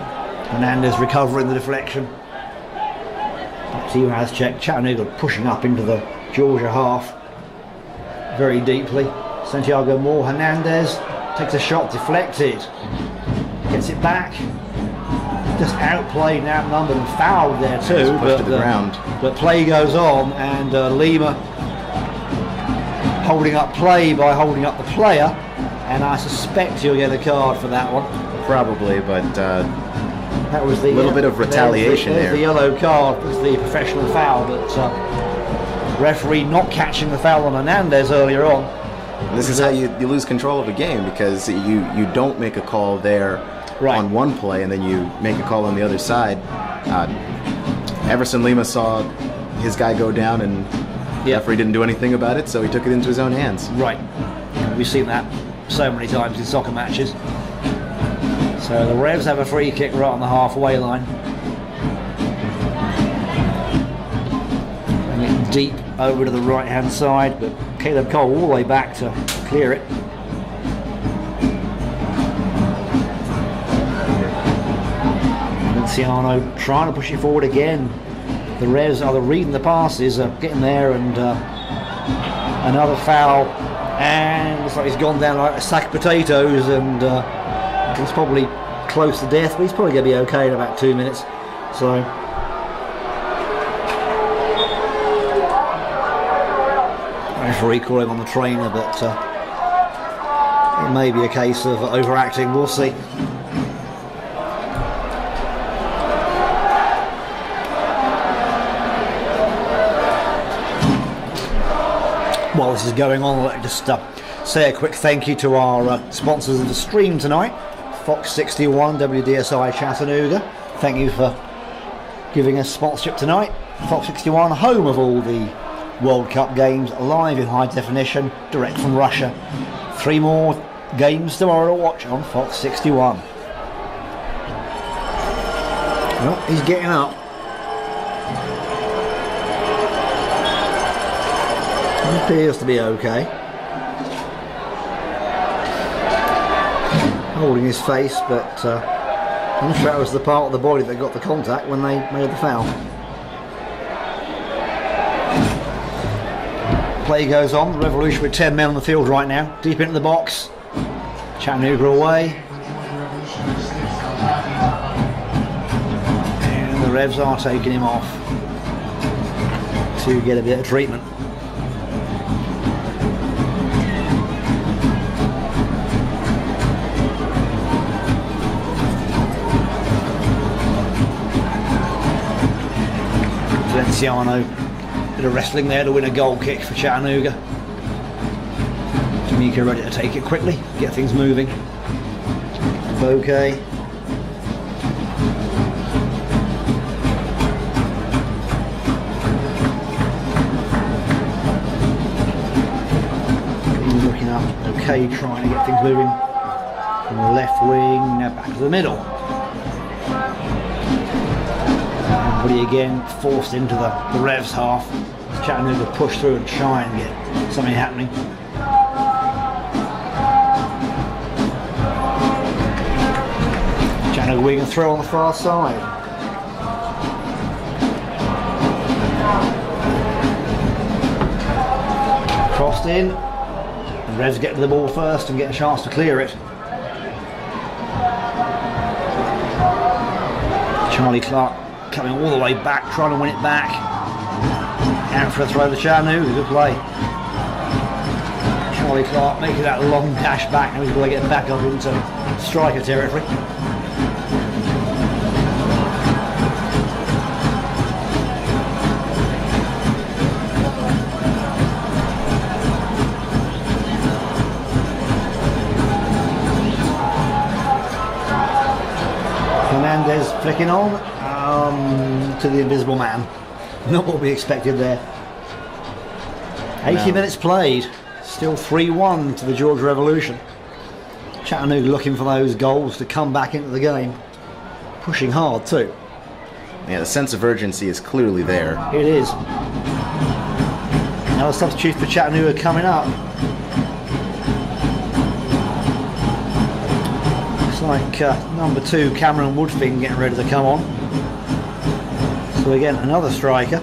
Hernandez recovering the deflection. Back to you, Aztec. Chattanooga pushing up into the Georgia half very deeply. Santiago Moore, Hernandez takes a shot, deflected, gets it back. Just outplayed and outnumbered and fouled there too. Just pushed to the ground. But play goes on, and Lima holding up play by holding up the player, and I suspect he'll get a card for that one. Probably, but That was the little bit of retaliation there's there. the yellow card was the professional foul, but referee not catching the foul on Hernandez earlier on. this is how you lose control of a game, because you don't make a call there Right. on one play and then you make a call on the other side. Everson Lima saw his guy go down and the Yeah. referee didn't do anything about it, so he took it into his own hands. Right. We've seen that so many times in soccer matches. So the Revs have a free kick right on the halfway line. Bring it deep over to the right hand side, but Caleb Cole all the way back to clear it. Valenciano trying to push it forward again. The Revs are reading the passes, getting there, and another foul, and looks like he's gone down like a sack of potatoes, and he's probably close to death, but he's probably going to be okay in about 2 minutes. So referee calling on the trainer, but it may be a case of overacting. We'll see. While this is going on, I'd just say a quick thank you to our sponsors of the stream tonight, Fox 61, WDSI Chattanooga. Thank you for giving us sponsorship tonight. Fox 61, home of all the World Cup games, live in high definition, direct from Russia. 3 more games tomorrow to watch on Fox 61. Well, he's getting up. He appears to be okay. Holding his face, but I'm sure that was the part of the body that got the contact when they made the foul. Play goes on. The Revolution with 10 men on the field right now, deep into the box. Chattanooga away. And the Revs are taking him off to get a bit of treatment. Valenciano, bit of wrestling there to win a goal kick for Chattanooga. Jamaica ready to take it quickly, get things moving. Okay. Looking up, okay, trying to get things moving. From the left wing, now back to the middle. Everybody again forced into the Revs half. Chattanooga push through and try and get something happening. Chattanooga wing and throw on the far side. Crossed in. The Revs get to the ball first and get a chance to clear it. Charlie Clark coming all the way back, trying to win it back. Out for a throw to Chattanooga, good play. Charlie Clark making that long dash back, and he's going to get back up into striker territory. Hernandez flicking on to the invisible man. Not what we expected there. 80 minutes played. Still 3-1 to the Georgia Revolution. Chattanooga looking for those goals to come back into the game. Pushing hard too. Yeah, the sense of urgency is clearly there. It is. Another substitute for Chattanooga coming up. Looks like number 2, Cameron Woodfin, getting ready to come on. So again, another striker.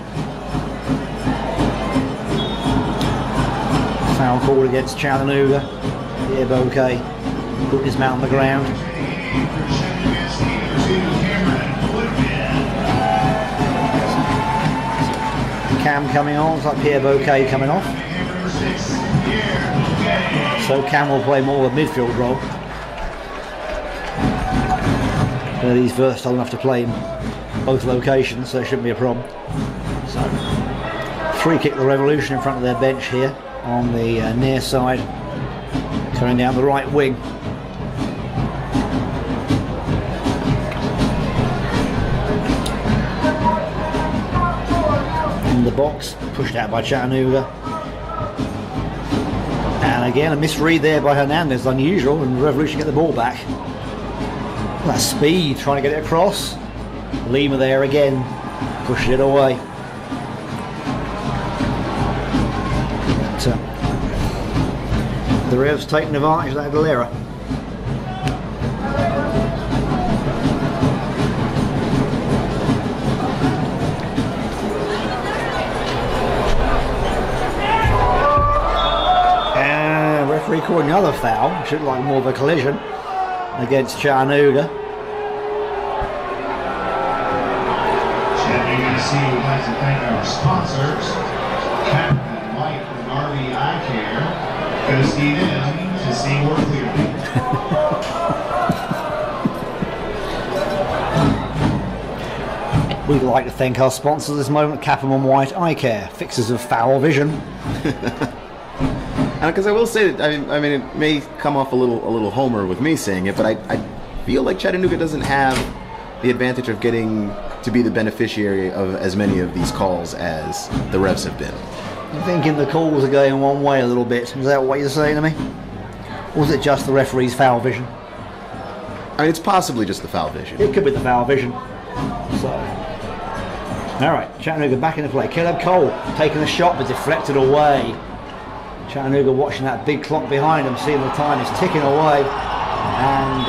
Foul called against Chattanooga. Pierre Bouquet put his mount on the ground. Cam coming on, it's like Pierre Bouquet coming off. So Cam will play more of a midfield role. But he's versatile enough to play in both locations, so it shouldn't be a problem. So, free kick the Revolution in front of their bench here on the near side, coming down the right wing. In the box, pushed out by Chattanooga. And again, a misread there by Hernandez, unusual, and the Revolution get the ball back. That speed, trying to get it across. Lima there again, pushing it away. But, the Revs taking advantage of that Aguilera. And referee called another foul, which looked like more of a collision against Chattanooga. Chattanooga would like to thank our sponsors, Captain Mike from RV Eye Care. Go see them to see more clearly. We'd like to thank our sponsors this moment, Captain White Eye Care, fixers of foul vision. Because I will say that, I mean, it may come off a little homer with me saying it, but I feel like Chattanooga doesn't have the advantage of getting to be the beneficiary of as many of these calls as the Revs have been. I'm thinking the calls are going one way a little bit. Is that what you're saying to me? Or is it just the referee's foul vision? I mean, it's possibly just the foul vision. It could be the foul vision. So, all right, Chattanooga back into play. Caleb Cole taking a shot but deflected away. Chattanooga watching that big clock behind them, seeing the time is ticking away. And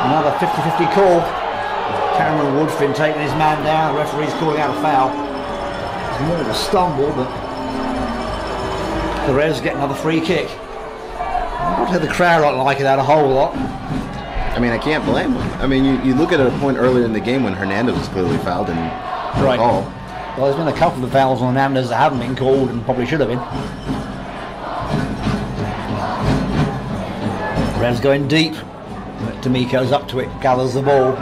another 50-50 call. Cameron Woodfin taking his man down. The referee's calling out a foul. It's more of a stumble, but the Revs get another free kick. I don't think the crowd don't like it out a whole lot. I mean, I can't blame them. I mean, you look at a point earlier in the game when Hernandez was clearly fouled and right. called. Well, there's been a couple of fouls on Hernandez that haven't been called and probably should have been. Revs going deep. D'Amico's up to it, gathers the ball,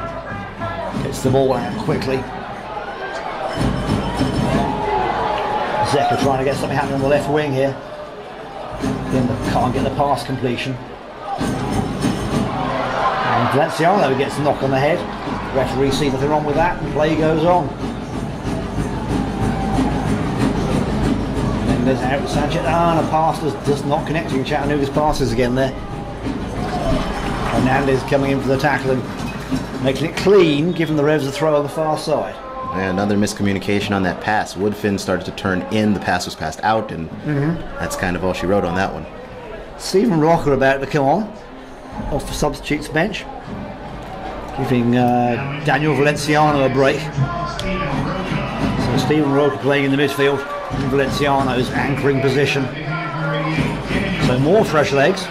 gets the ball out quickly. Zeka trying to get something happening on the left wing here. Can't get the pass completion. And Valenciano gets a knock on the head. Referee sees nothing wrong with that, and play goes on. And then there's out Sanchez. And a pass just not connecting. Chattanooga's passes again there. Hernandez coming in for the tackle and making it clean, giving the Revs a throw on the far side. And another miscommunication on that pass. Woodfin started to turn in, the pass was passed out, and that's kind of all she wrote on that one. Stephen Rocker about to come on off the substitutes bench, giving Daniel Valenciano a break. So Stephen Rocker playing in the midfield, and Valenciano's anchoring position. So more fresh legs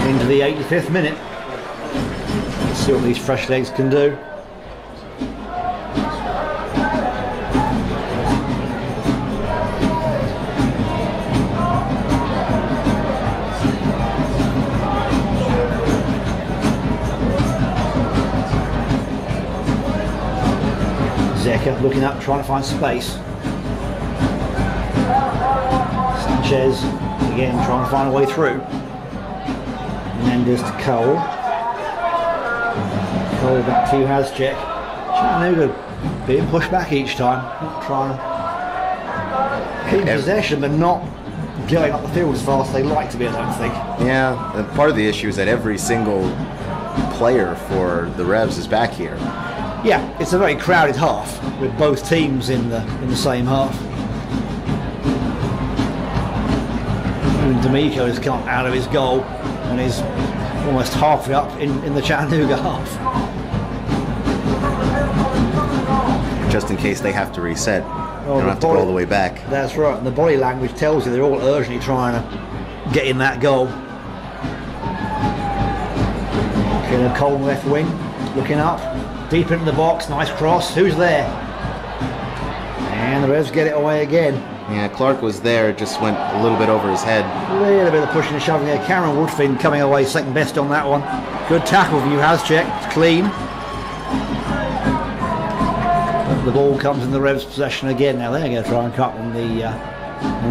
into the 85th minute. It's See what these fresh legs can do. Zeka looking up, trying to find space. Sanchez again trying to find a way through. Mendes to Cole. Cole back to Hazcek. Chattanooga being pushed back each time, not trying to keep possession, but not going up the field as fast as they like to be, I don't think. Yeah, and part of the issue is that every single player for the Revs is back here. Yeah, it's a very crowded half with both teams in the same half. Even D'Amico has come out of his goal and is almost halfway up in the Chattanooga half. Just in case they have to reset. Oh, they don't have to go all the way back. That's right, and the body language tells you they're all urgently trying to get in that goal. Caleb Cole left wing, looking up, deep into the box, nice cross, who's there? And the Revs get it away again. Yeah, Clark was there, just went a little bit over his head. A little bit of pushing and shoving there. Cameron Woodfin coming away second best on that one. Good tackle from Hazcek, it's clean. But the ball comes in the Revs' possession again. Now they're going to try and cut on the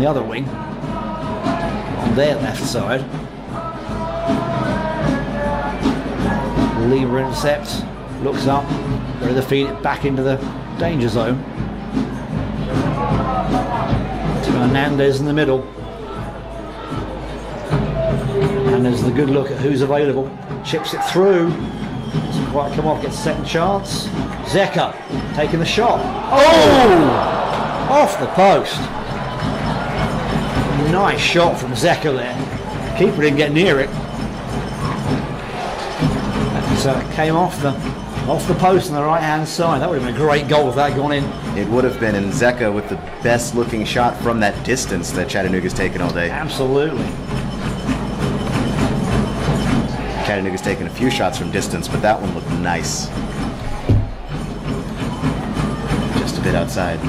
other wing, on their left side. Lima intercepts, looks up, ready to feed it back into the danger zone. Hernandez in the middle. And there's the good look at who's available. Chips it through. Doesn't quite come off, gets a second chance. Zeka taking the shot. Oh! Off the post. Nice shot from Zeka there. Keeper didn't get near it. That came off the post on the right hand side. That would have been a great goal if that had gone in. It would have been, and Zeka with the best looking shot from that distance that Chattanooga's taken all day. Absolutely. Chattanooga's taken a few shots from distance, but that one looked nice. Just a bit outside.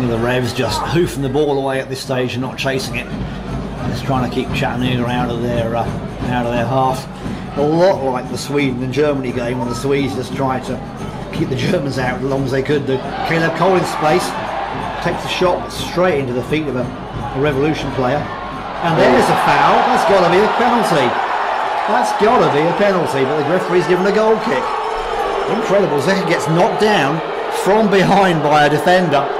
The Revs just hoofing the ball away at this stage and not chasing it. Just trying to keep Chattanooga out of their half. A lot like the Sweden and Germany game when the Swedes just tried to keep the Germans out as long as they could. Caleb Cole in space takes the shot straight into the feet of a Revolution player. And there's a foul. That's got to be a penalty. That's got to be a penalty, but the referee's given a goal kick. Incredible. Zeka gets knocked down from behind by a defender.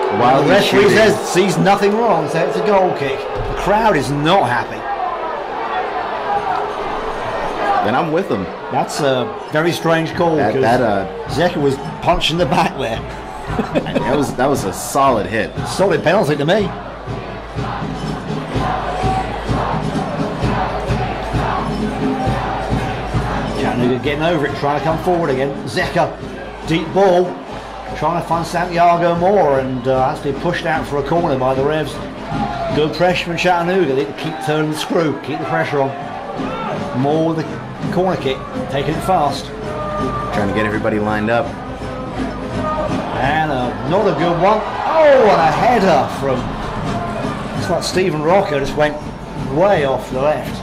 While the referee sees nothing wrong, so it's a goal kick. The crowd is not happy. Then I'm with them. That's a very strange call because Zeka was punching the back there. that was a solid hit. Solid penalty to me. Chattanooga getting over it, trying to come forward again. Zeka, deep ball, trying to find Santiago Moore and actually pushed out for a corner by the Revs. Good pressure from Chattanooga. They keep turning the screw, keep the pressure on. Moore with the corner kick, taking it fast. Trying to get everybody lined up. And not a good one. Oh, and a header from... It's like Stephen Rocker just went way off the left.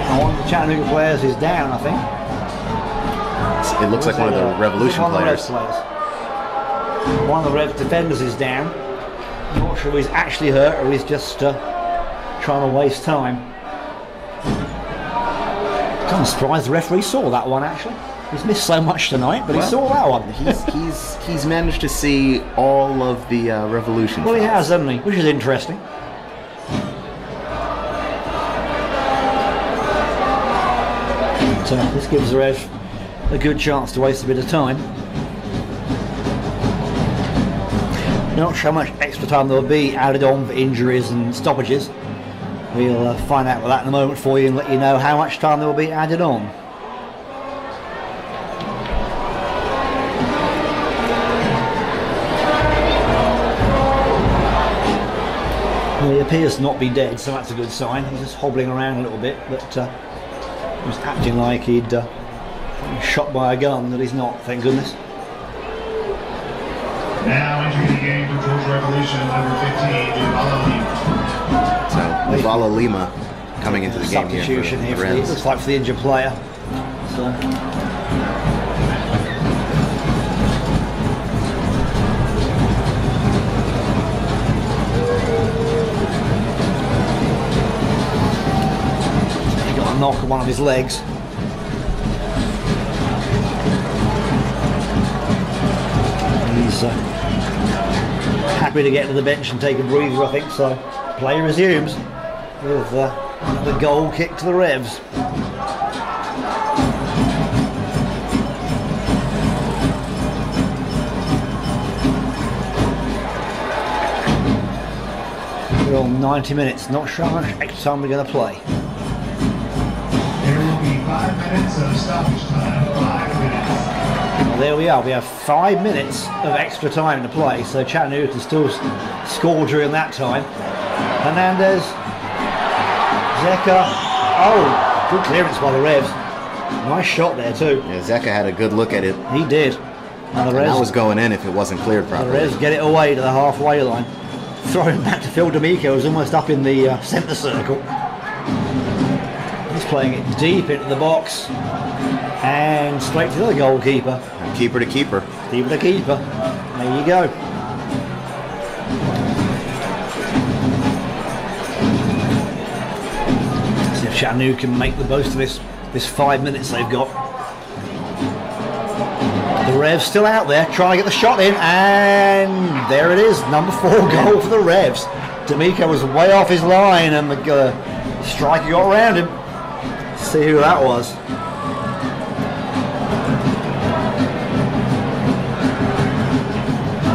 And one of the Chattanooga players is down, I think. It looks like one of the Revolution players. One of the Revs defenders is down. I'm not sure if he's actually hurt or he's just trying to waste time. I'm surprised the referee saw that one actually. He's missed so much tonight, but he saw that one. He's managed to see all of the Revolution. Well, he has, hasn't he? Which is interesting. So this gives the Rev a good chance to waste a bit of time. Not sure how much extra time there will be added on for injuries and stoppages. We'll find out with that in a moment for you and let you know how much time there will be added on. appears to not be dead, so that's a good sign. He's just hobbling around a little bit, but he was acting like he'd been shot by a gun, that he's not, thank goodness. Now entering the game for Georgia Revolution, number 15, Uvala Lima. So Uvala Lima coming into the game Substitution here here for for the the, Reds. looks like for the injured player. So. He got a knock on one of his legs. He's happy to get to the bench and take a breather, I think, so play resumes with the goal kick to the Revs. We're on 90 minutes, not sure how much extra time we're going to play. There will be 5 minutes of stoppage time. 5 minutes. Well, there we are, we have 5 minutes of extra time to play, so Chattanooga can still score during that time. Hernandez, Zeka, oh, good clearance by the Revs. Nice shot there too. Yeah, Zeka had a good look at it. He did. And the And that was Revs, going in if it wasn't cleared the properly. Revs get it away to the halfway line. Throwing back to Phil D'Amico, who's almost up in the centre circle. He's playing it deep into the box and straight to the goalkeeper. Keeper to keeper. Keeper to keeper. There you go. See if Chattanooga can make the most of this 5 minutes they've got. The Revs still out there trying to get the shot in, and there it is, number 4 goal for the Revs. D'Amico was way off his line and the striker got around him. Let's see who that was.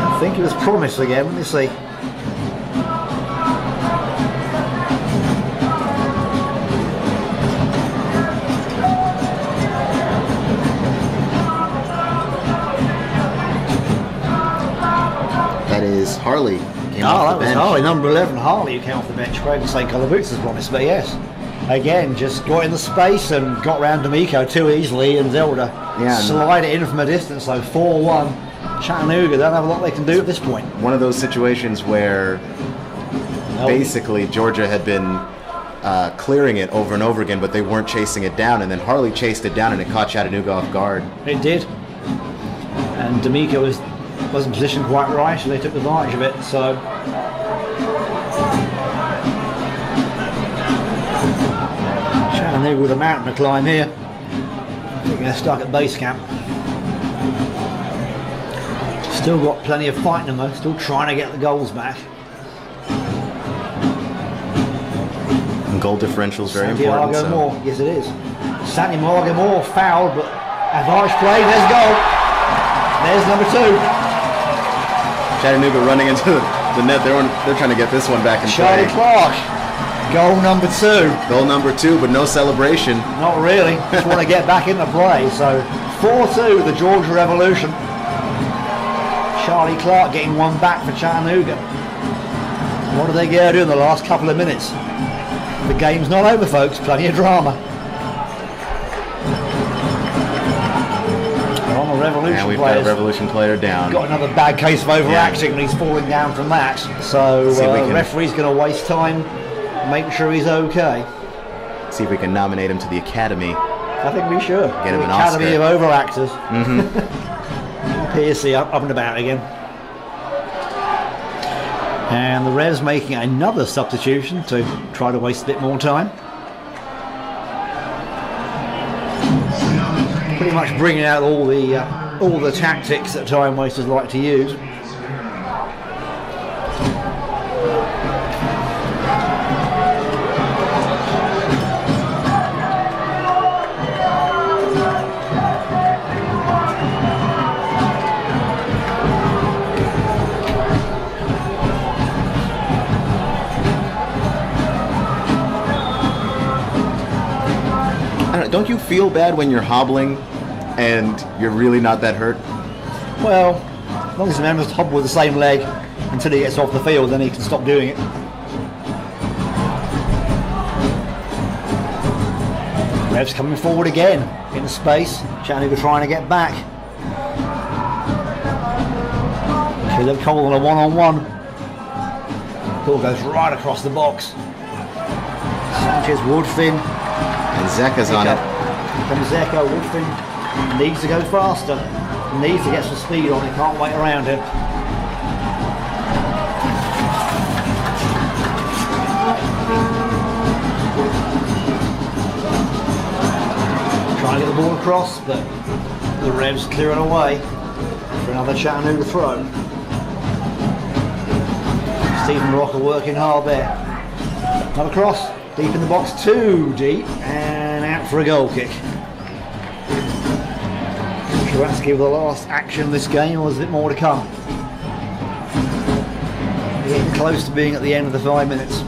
I think it was Promise again, let me see. That is Harley. Came Oh, off that the was bench. Harley, number 11, Harley, who came off the bench, wearing the same colour boots as Promise, but yes. Again, just got in the space and got round D'Amico too easily and was able to slide it in from a distance, so 4-1. Chattanooga don't have a lot they can do at this point. One of those situations where basically Georgia had been clearing it over and over again, but they weren't chasing it down, and then Harley chased it down and it caught Chattanooga off guard. It did. And D'Amico wasn't positioned quite right, so they took advantage of it, so... Chattanooga with a mountain to climb here. I think they're stuck at base camp. Still got plenty of fight in them though, still trying to get the goals back. And goal differential is very important. Santiago Moore, yes it is. Santiago Moore fouled, but advantage play, there's goal. There's number 2. Chattanooga running into the net. They're trying to get this one back in Charlie play. Clark, goal number 2. Goal number 2, but no celebration. Not really, just want to get back into play. So 4-2, the Georgia Revolution. Charlie Clark getting one back for Chattanooga. What do they get to do in the last couple of minutes? The game's not over, folks, plenty of drama. On the Revolution And we've players. got a Revolution player down. Got another bad case of overacting and he's falling down from that. So See if we the can- referee's going to waste time making sure he's okay. See if we can nominate him to the Academy. I think we should. Get him The an Academy Oscar. of Overactors. Piercy up and about again. And the Revs making another substitution to try to waste a bit more time. Pretty much bringing out all the tactics that time wasters like to use. Don't you feel bad when you're hobbling and you're really not that hurt? Well, as long as the man must hobble with the same leg until he gets off the field, then he can stop doing it. Revs coming forward again in the space. Chattanooga trying to get back. Caleb Cole on a one-on-one. Ball goes right across the box. Sanchez, Woodfin. And Zeka's on it. From Zeka, Woodfin needs to go faster. Needs to get some speed on it. Can't wait around him. Trying to get the ball across, but the Revs clear it away for another Chattanooga throw. Stephen Rocker working hard there. Another cross, deep in the box, too deep, and out for a goal kick. Sharatsky with the last action of this game, or there's a bit more to come? Getting close to being at the end of the 5 minutes.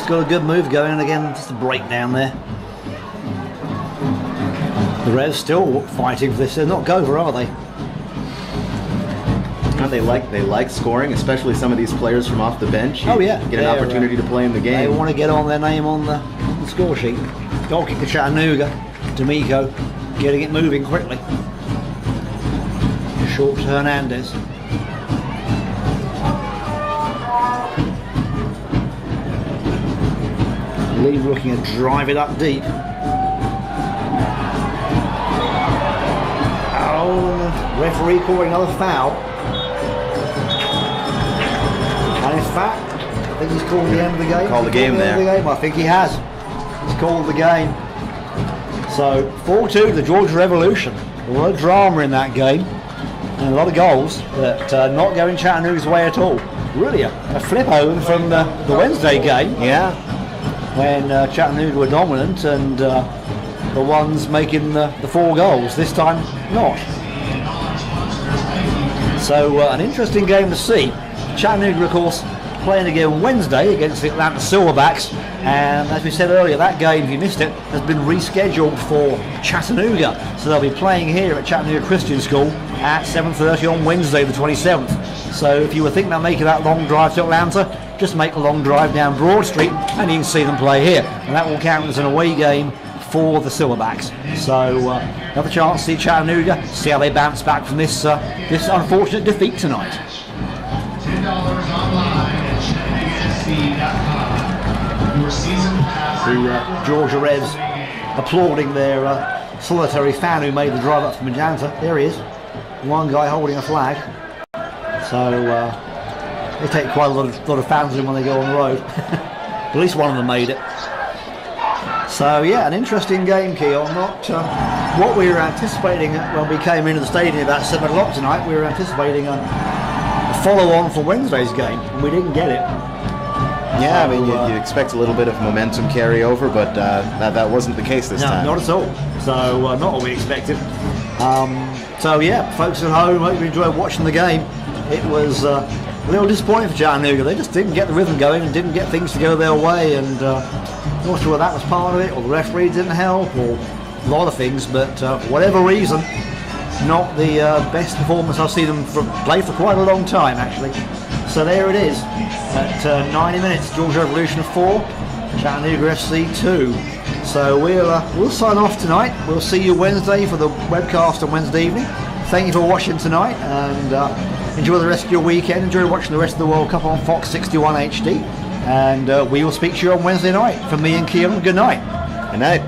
Got a good move going, and again just a breakdown there. The Revs still fighting for this. They're not over, are they? And they like scoring, especially some of these players from off the bench. Oh yeah, get an opportunity to play in the game. They want to get on their name on the score sheet. Goal kick to Chattanooga. D'Amico getting it moving quickly. Short to Hernandez. Lee looking to drive it up deep. Oh, referee calling another foul. And in fact, I think he's called the end of the game. Called the game there. I think he has. He's called the game. So 4-2 the Georgia Revolution. A lot of drama in that game and a lot of goals, but not going Chattanooga's way at all. Really a flip over from the Wednesday game. Yeah. When Chattanooga were dominant and the ones making the 4 goals. This time, not. So an interesting game to see. Chattanooga, of course, playing again Wednesday against the Atlanta Silverbacks, and as we said earlier, that game, if you missed it, has been rescheduled for Chattanooga. So they'll be playing here at Chattanooga Christian School at 7:30 on Wednesday the 27th. So if you were thinking about making that long drive to Atlanta, just make a long drive down Broad Street and you can see them play here. And that will count as an away game for the Silverbacks. So another chance to see Chattanooga, see how they bounce back from this unfortunate defeat tonight. $10 online at ChattanoogaSC.com. Your season pass. The Georgia Revs applauding their solitary fan who made the drive up from Atlanta. There he is. One guy holding a flag. So they take quite a lot of fans in when they go on the road. At least one of them made it. So yeah, an interesting game, Keon. Not what we were anticipating when we came into the stadium about 7 o'clock tonight. We were anticipating a follow-on for Wednesday's game, and we didn't get it. Yeah, so, I mean, you expect a little bit of momentum carryover, but that wasn't the case this time. No, not at all. So not what we expected. So yeah, folks at home, hope you enjoyed watching the game. It was a little disappointing for Chattanooga. They just didn't get the rhythm going and didn't get things to go their way, and not sure that was part of it, or the referee didn't help, or a lot of things, but for whatever reason, not the best performance I've seen them play for quite a long time, actually. So there it is, at 90 minutes, Georgia Revolution 4, Chattanooga FC 2. So we'll sign off tonight. We'll see you Wednesday for the webcast on Wednesday evening. Thank you for watching tonight, and enjoy the rest of your weekend. Enjoy watching the rest of the World Cup on Fox 61 HD. And we will speak to you on Wednesday night. From me and Keelan, good night. Good night.